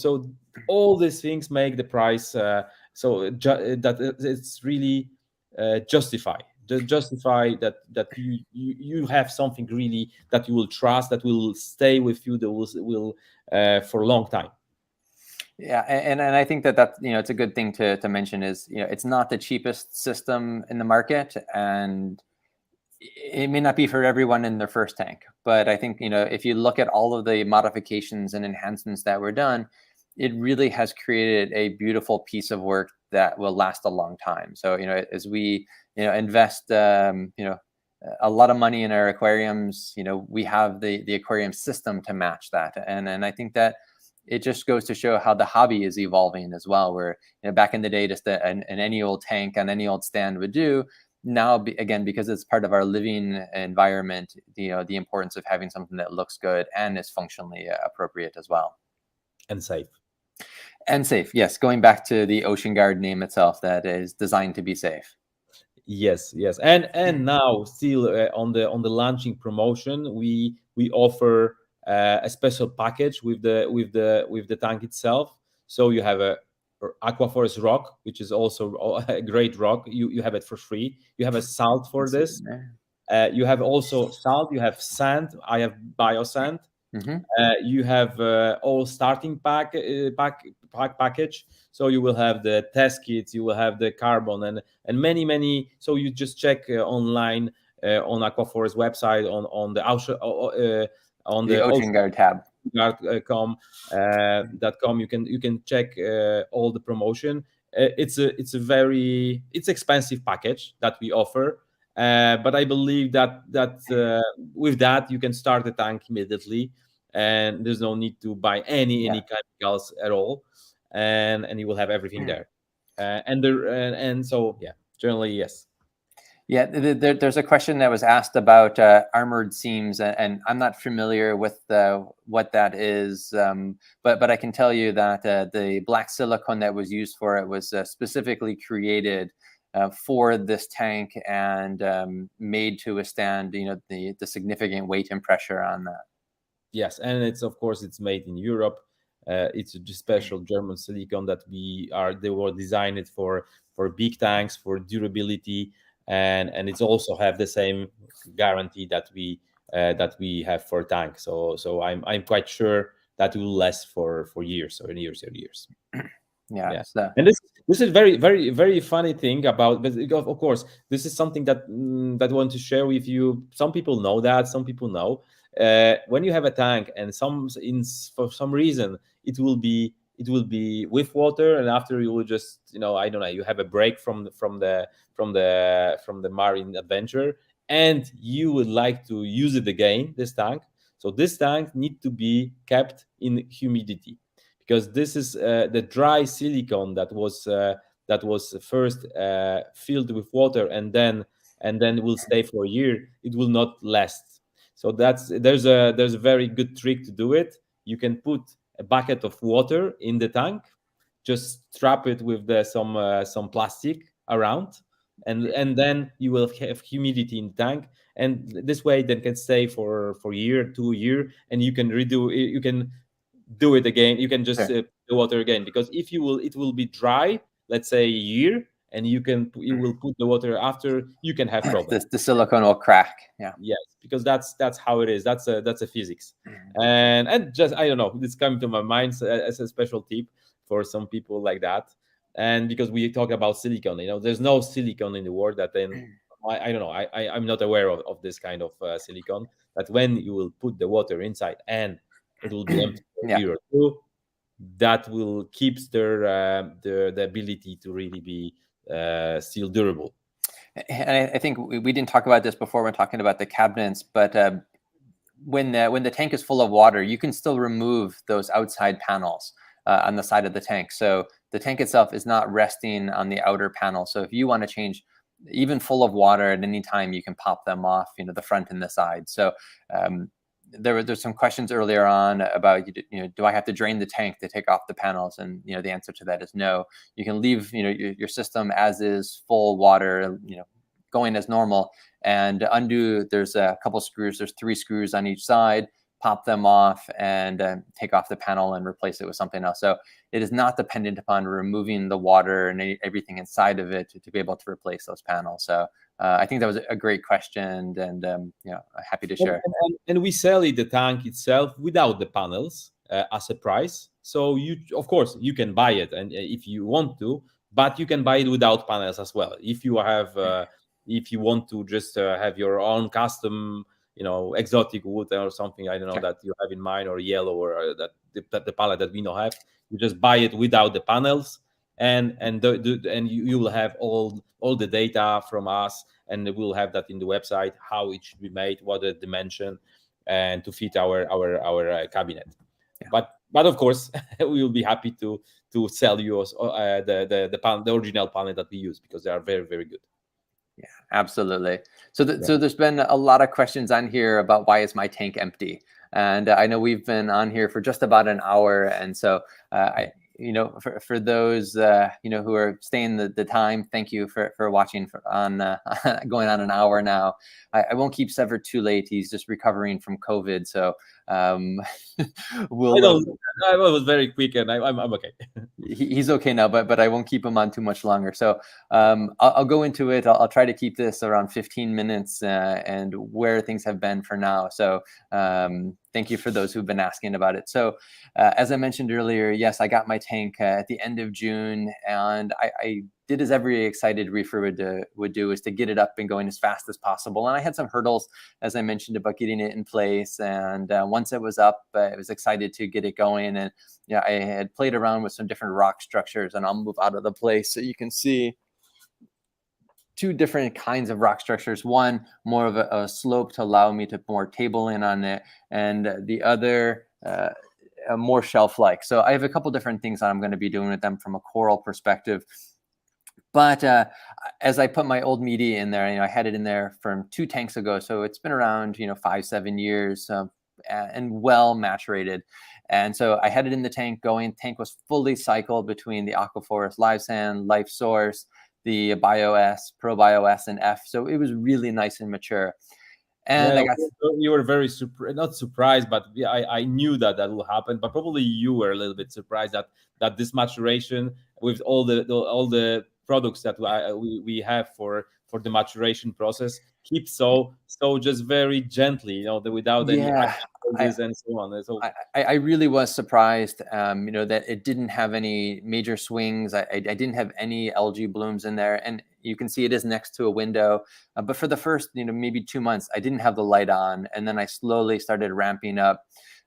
all these things make the price that it's really justify that you have something really that you will trust, that will stay with you, that will for a long time. Yeah, and I think that it's a good thing to mention is it's not the cheapest system in the market, and it may not be for everyone in their first tank, but I think if you look at all of the modifications and enhancements that were done, it really has created a beautiful piece of work that will last a long time. So as we invest a lot of money in our aquariums, we have the aquarium system to match that, and I think that it just goes to show how the hobby is evolving as well. Where back in the day, just an any old tank on any old stand would do. Now, again, because it's part of our living environment, the importance of having something that looks good and is functionally appropriate as well. And safe. And safe, yes. Going back to the OceanGuard name itself, that is designed to be safe. Yes. And now still on the launching promotion, we offer a special package with the tank itself. So you have a Aquaforest rock, which is also a great rock. You have it for free. You have a salt for this. You have also salt. You have sand. I have biosand. You have all starting package. So you will have the test kits, you will have the carbon and many. So you just check online on Aquaforest website on the OceanGuard tab. .com. You can check all the promotion. It's expensive package that we offer, but I believe that with that you can start the tank immediately, and there's no need to buy any chemicals at all, and you will have everything there. So generally yes. Yeah, there's a question that was asked about armored seams, and I'm not familiar with what that is, but I can tell you that the black silicone that was used for it was specifically created for this tank and made to withstand the significant weight and pressure on that. Yes, and it's made in Europe. It's a special German silicone that they were designed for big tanks, for durability. And it's also have the same guarantee that we have for tank. So I'm quite sure that will last for years or years. Yeah. And this is very very very funny thing about, but of course this is something that I want to share with you. Some people know that, some people know when you have a tank and for some reason it will be with water, and after you will just I don't know, you have a break from the marine adventure and you would like to use it again, this tank. So this tank need to be kept in humidity, because this is the dry silicone that was first filled with water and then will stay for a year. It will not last. So there's a very good trick to do it. You can put a bucket of water in the tank, just strap it with some plastic around, and then you will have humidity in the tank, and this way then can stay for a year, 2 years, and you can do it again. You can just the water again, because if it will be dry, let's say a year, and you will put the water after, you can have problems. The silicone will crack. Yes, because that's how it is. That's a physics. And just I don't know, this coming to my mind as a special tip for some people like that. And because we talk about silicone, there's no silicone in the world that then I don't know, I'm not aware of this kind of silicone that when you will put the water inside and it will be empty for a year or two, that will keep the ability to really be still durable. And I think we didn't talk about this before when talking about the cabinets, but when the tank is full of water, you can still remove those outside panels on the side of the tank. So the tank itself is not resting on the outer panel. So if you want to change, even full of water at any time, you can pop them off, the front and the side. So there's some questions earlier on about, do I have to drain the tank to take off the panels? And, the answer to that is no. You can leave, your system as is, full water, going as normal. And undo, there's a couple screws, there's 3 screws on each side, pop them off and take off the panel and replace it with something else. So it is not dependent upon removing the water and everything inside of it to be able to replace those panels. So I think that was a great question, and happy to share. And we sell the tank itself without the panels as a price. So of course, you can buy it, and if you want to, but you can buy it without panels as well. If you have, if you want to just have your own custom, exotic wood or something, I don't know, Sure. that you have in mind, or yellow, or that the palette that we don't have, you just buy it without the panels, and you will have all the data from us, and we'll have that in the website, how it should be made, what the dimension, and to fit our cabinet. Yeah. But of course, we will be happy to sell you the original panel that we use, because they are very, very good. Yeah, absolutely. So there's been a lot of questions on here about why is my tank empty, and I know we've been on here for just about an hour, and so for those who are staying the time, thank you for watching on going on an hour now. I won't keep Sever too late. He's just recovering from COVID, so I was very quick, and I'm okay. He's okay now, but I won't keep him on too much longer. So I'll go into it. I'll try to keep this around 15 minutes and where things have been for now. So thank you for those who've been asking about it. So as I mentioned earlier, yes, I got my tank at the end of June, and I did as every excited reefer would do, is to get it up and going as fast as possible. And I had some hurdles, as I mentioned, about getting it in place. And once it was up, I was excited to get it going. And I had played around with some different rock structures, and I'll move out of the place so you can see 2 different kinds of rock structures. One more of a slope to allow me to more table in on it, and the other more shelf-like. So I have a couple different things that I'm going to be doing with them from a coral perspective. But as I put my old media in there, I had it in there from 2 tanks ago, so it's been around 5-7 years and well maturated. And so I had it in the tank going. Tank was fully cycled between the Aquaforest Live Sand, Life Source, the BioS, Pro BioS, and F. So it was really nice and mature. And you were very not surprised, but I knew that will happen. But probably you were a little bit surprised that this maturation, with all the products that we have for the maturation process, keeps so just very gently, without any changes and so on. So I really was surprised, that it didn't have any major swings. I didn't have any algae blooms in there, and you can see it is next to a window. But for the first, maybe 2 months, I didn't have the light on, and then I slowly started ramping up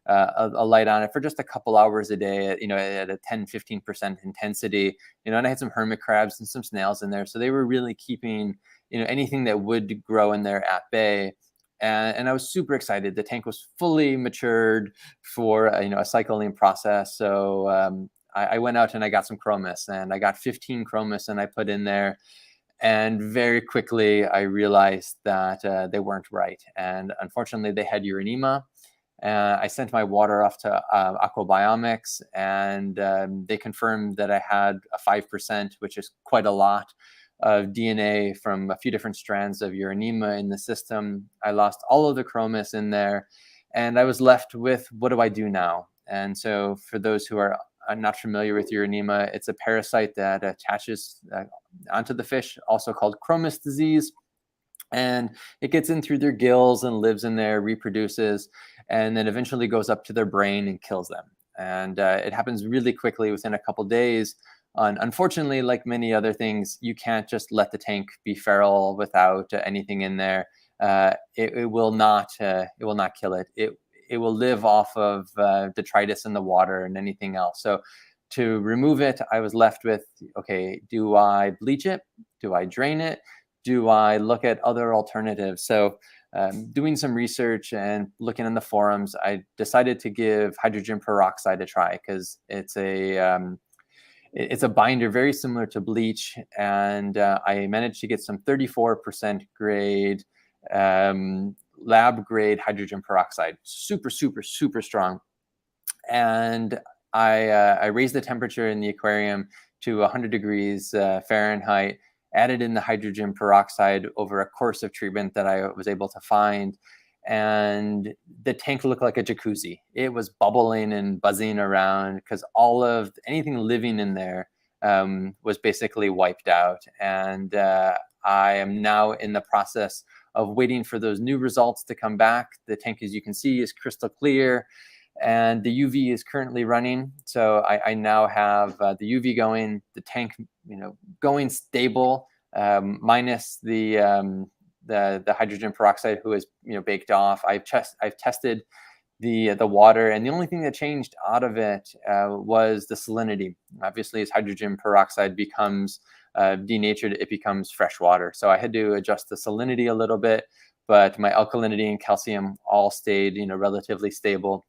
a light on it for just a couple hours a day, at a 10-15% intensity, and I had some hermit crabs and some snails in there. So they were really keeping, anything that would grow in there at bay. And I was super excited. The tank was fully matured for a cycling process. So I went out and I got some chromis, and I got 15 chromis, and I put in there. And very quickly I realized that they weren't right. And unfortunately, they had uranema. I sent my water off to Aquabiomics, and they confirmed that I had a 5%, which is quite a lot, of DNA from a few different strands of uranema in the system. I lost all of the chromis in there, and I was left with, what do I do now? And so for those who are not familiar with uranema, it's a parasite that attaches onto the fish, also called chromis disease. And it gets in through their gills and lives in there, reproduces, and then eventually goes up to their brain and kills them. And it happens really quickly, within a couple days. Unfortunately, like many other things, you can't just let the tank be feral without anything in there. It will not kill it. It will live off of detritus in the water and anything else. So to remove it, I was left with, okay, do I bleach it? Do I drain it? Do I look at other alternatives? So doing some research and looking in the forums, I decided to give hydrogen peroxide a try, because it's a binder very similar to bleach. And I managed to get some 34% grade, lab grade hydrogen peroxide, super, super, super strong. And I raised the temperature in the aquarium to 100 degrees Fahrenheit, added in the hydrogen peroxide over a course of treatment that I was able to find. And the tank looked like a jacuzzi. It was bubbling and buzzing around because all of anything living in there was basically wiped out. And I am now in the process of waiting for those new results to come back. The tank, as you can see, is crystal clear, and the UV is currently running. So I now have the UV going, the tank, going stable, minus the hydrogen peroxide, who is baked off. I've tested the water, and the only thing that changed out of it was the salinity. Obviously, as hydrogen peroxide becomes denatured, it becomes fresh water. So I had to adjust the salinity a little bit, but my alkalinity and calcium all stayed relatively stable.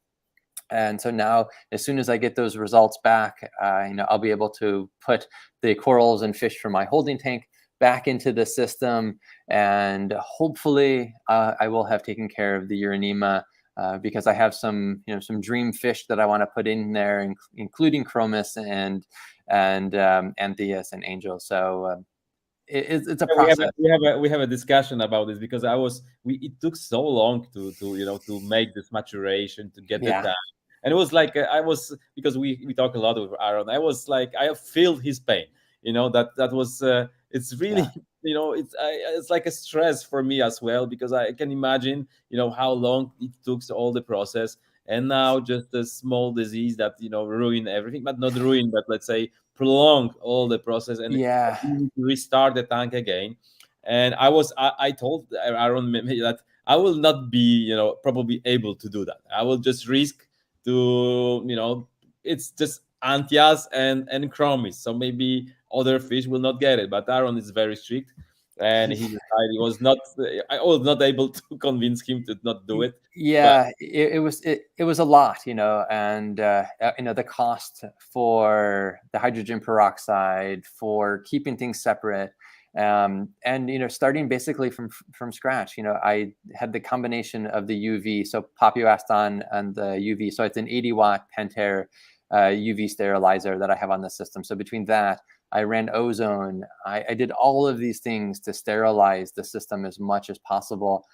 And so now, as soon as I get those results back, I'll be able to put the corals and fish from my holding tank back into the system, and hopefully I will have taken care of the Uranema, because I have some dream fish that I want to put in there, including Chromis and Antheus and Angel. So it's a process. We have a discussion about this, because it took so long to make this maturation, to get the time. And it was like because we talk a lot with Aaron. I was like, I feel his pain. That was it's really it's like a stress for me as well, because I can imagine how long it took all the process, and now just a small disease that ruin everything, but not ruin, but let's say prolong all the process, and restart the tank again. And I told Aaron that I will not be probably able to do that. I will just risk to it's just Antias and Chromis, so maybe other fish will not get it. But Aaron is very strict, and he decided I was not able to convince him to not do it. Yeah, it was a lot, and the cost for the hydrogen peroxide, for keeping things separate, and starting basically from scratch. I had the combination of the UV. So Papio asked on the UV. So it's an 80-watt Pentair UV sterilizer that I have on the system. So between that, I ran ozone. I did all of these things to sterilize the system as much as possible,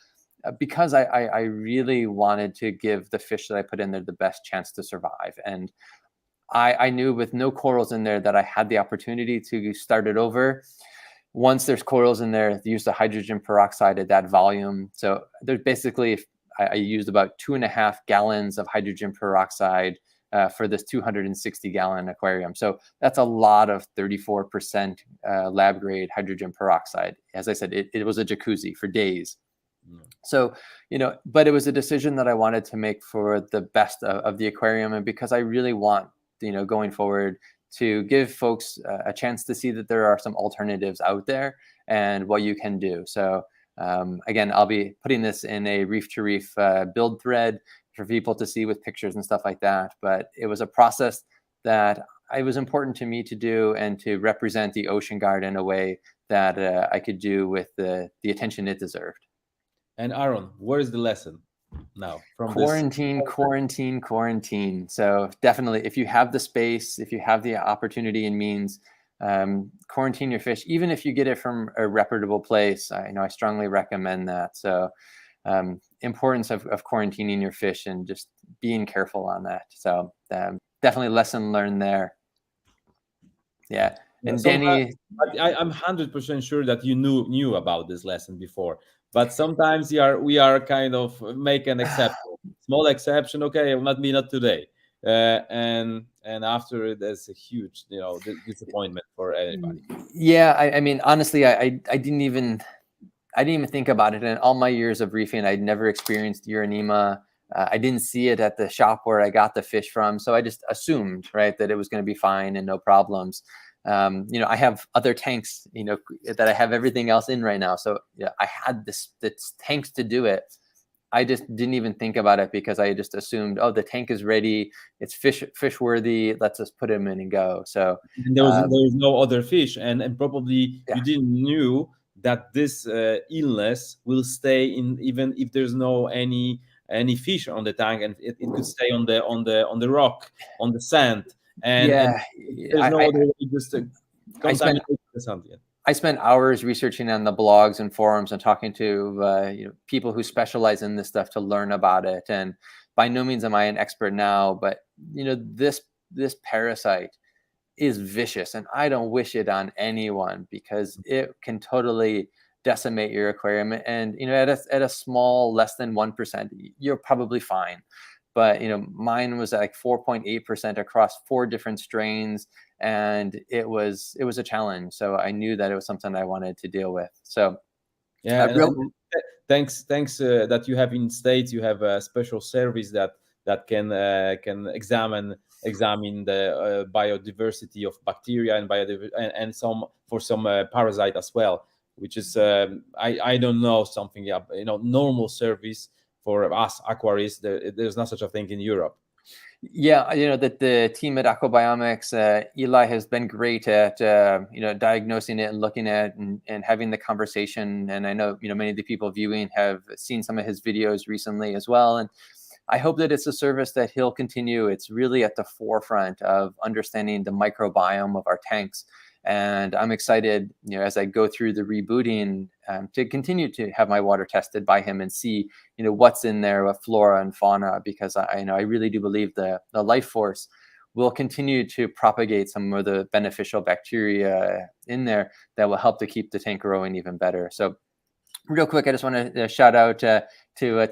because I really wanted to give the fish that I put in there the best chance to survive. And I knew with no corals in there that I had the opportunity to start it over. Once there's corals in there, use the hydrogen peroxide at that volume. So there's basically, I used about 2.5 gallons of hydrogen peroxide for this 260-gallon aquarium. So that's a lot of 34% lab grade hydrogen peroxide. As I said, it was a jacuzzi for days. So, but it was a decision that I wanted to make for the best of the aquarium, and because I really want, going forward, to give folks a chance to see that there are some alternatives out there and what you can do. So again, I'll be putting this in a Reef to Reef build thread for people to see with pictures and stuff like that. But it was a process that it was important to me to do, and to represent the OceanGuard in a way that I could do with the attention it deserved. And Aaron, where is the lesson now from quarantine? So definitely, if you have the space, if you have the opportunity and means, quarantine your fish, even if you get it from a reputable place. I strongly recommend that. So importance of quarantining your fish and just being careful on that. So definitely lesson learned there. Yeah. And so Danny, I'm 100% sure that you knew about this lesson before, but sometimes we are kind of make an exception, small exception. Okay, not today, and after there's a huge disappointment for anybody. Yeah, I mean, honestly, I didn't even think about it. In all my years of reefing, I'd never experienced Uranema. I didn't see it at the shop where I got the fish from, so I just assumed, right, that it was going to be fine and no problems. I have other tanks, that I have everything else in right now. So yeah, I had this tanks to do it. I just didn't even think about it, because I just assumed, oh, the tank is ready, it's fish worthy, let's just put him in and go. So there was no other fish, and probably you didn't knew that this illness will stay in, even if there's no any fish on the tank, and it could stay on the rock, on the sand. And there's no other way, just contaminate the sand. I spent hours researching on the blogs and forums and talking to people who specialize in this stuff to learn about it. And by no means am I an expert now, but this parasite is vicious, and I don't wish it on anyone because it can totally decimate your aquarium. And at a small, less than 1%, you're probably fine. But mine was like 4.8% across 4 different strains, and it was a challenge. So I knew that it was something I wanted to deal with. So Yeah, and thanks that you have in States, you have a special service that can examine the biodiversity of bacteria and and some parasite as well, which is I don't know something normal service for us aquarists. There's not such a thing in Europe. Yeah, that the team at Aquabiomics, Eli has been great at diagnosing it and looking at and having the conversation. And I know many of the people viewing have seen some of his videos recently as well. And I hope that it's a service that he'll continue. It's really at the forefront of understanding the microbiome of our tanks. And I'm excited, as I go through the rebooting, to continue to have my water tested by him and see, what's in there with flora and fauna, because I really do believe the life force will continue to propagate some of the beneficial bacteria in there that will help to keep the tank growing even better. So real quick, I just want to shout out to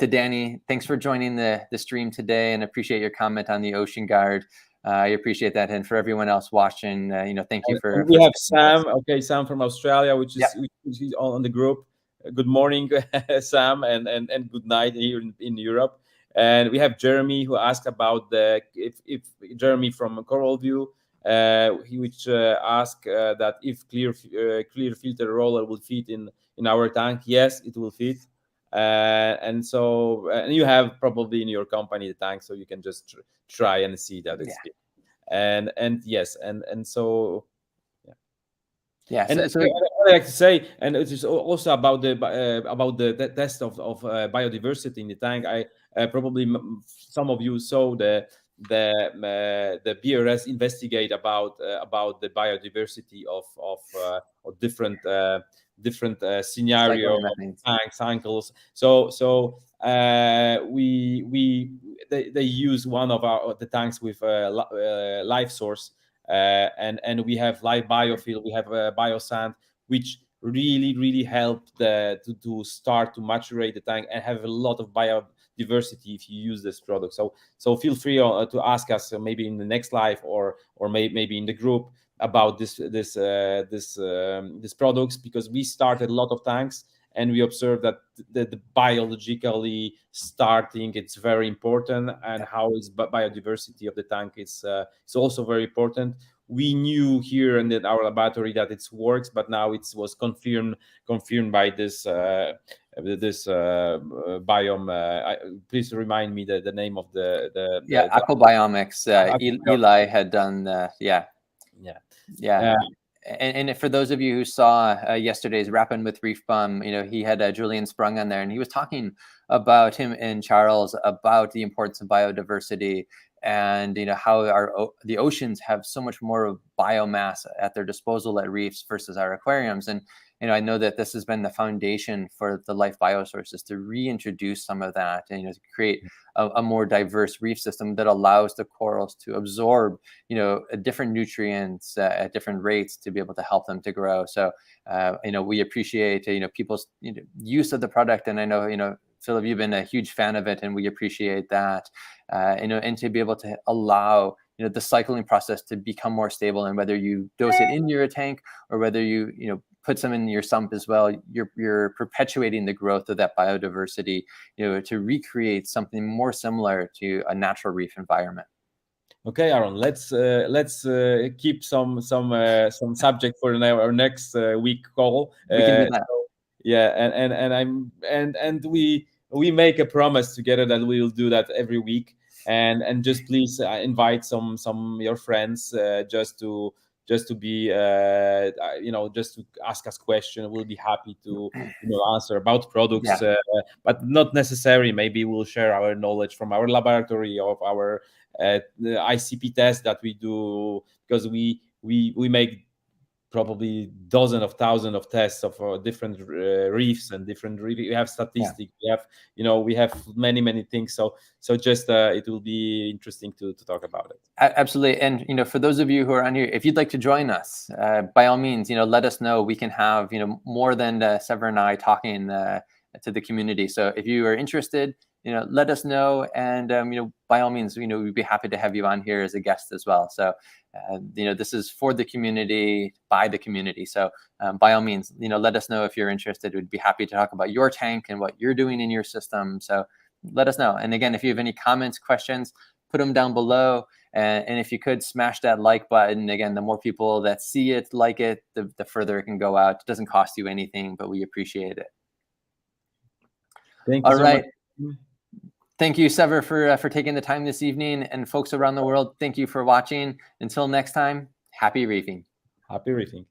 Danny. Thanks for joining the stream today, and appreciate your comment on the OceanGuard. I appreciate that, and for everyone else watching, thank you for. We have Sam. Okay, Sam from Australia, which is on the group. Good morning, Sam, and good night here in Europe. And we have Jeremy who asked about if Jeremy from Coralview, which asked that if clear filter roller will fit in our tank. Yes, it will fit. And so you have probably in your company the tank, so you can just try and see that it's fit. And yes, and so and so I like to say, and it is also about the test of biodiversity in the tank. I probably some of you saw the BRS investigate about the biodiversity of different scenario tank cycles. So they use one of the tanks with life source, and we have live biofield, we have biosand, which really help to start to maturate the tank and have a lot of biodiversity if you use this product. So feel free to ask us maybe in the next live or maybe in the group about this products, because we started a lot of tanks and we observed that the biologically starting, it's very important, and how is biodiversity of the tank is also very important. We knew here in our laboratory that it works, but now it was confirmed by this biome. Please remind me the name of the Aquabiomics. Eli had done and for those of you who saw yesterday's Rapping with Reef Bum, he had Julian Sprung on there, and he was talking about him and Charles about the importance of biodiversity, and how the oceans have so much more biomass at their disposal at reefs versus our aquariums. And I know that this has been the foundation for the life biosources to reintroduce some of that, and to create a more diverse reef system that allows the corals to absorb different nutrients at different rates to be able to help them to grow. So we appreciate people's use of the product, and I know Philip, you've been a huge fan of it, and we appreciate that. And to be able to allow the cycling process to become more stable, and whether you dose it in your tank or whether you put some in your sump as well, you're perpetuating the growth of that biodiversity, to recreate something more similar to a natural reef environment. Okay, Aaron, let's keep some subject for our next week call. We can do that. And we make a promise together that we will do that every week, and just please invite some your friends just to be just to ask us questions. We'll be happy to answer about products, but not necessary. Maybe we'll share our knowledge from our laboratory of our the ICP test that we do, because we make probably dozens of thousands of tests of different reefs and different reef. We have statistics. We have many things. So just it will be interesting to talk about it. Absolutely. And for those of you who are on here, if you'd like to join us, by all means, let us know. We can have more than Seweryn and I talking to the community. So if you are interested, let us know, and by all means, we'd be happy to have you on here as a guest as well. So this is for the community, by the community. So by all means, let us know if you're interested. We'd be happy to talk about your tank and what you're doing in your system. So let us know. And again, if you have any comments, questions, put them down below. And if you could smash that like button. Again, the more people that see it, like it, the further it can go out. It doesn't cost you anything, but we appreciate it. Thank you. All so right. much. Thank you, Sever, for taking the time this evening. And folks around the world, thank you for watching. Until next time, happy reefing. Happy reefing.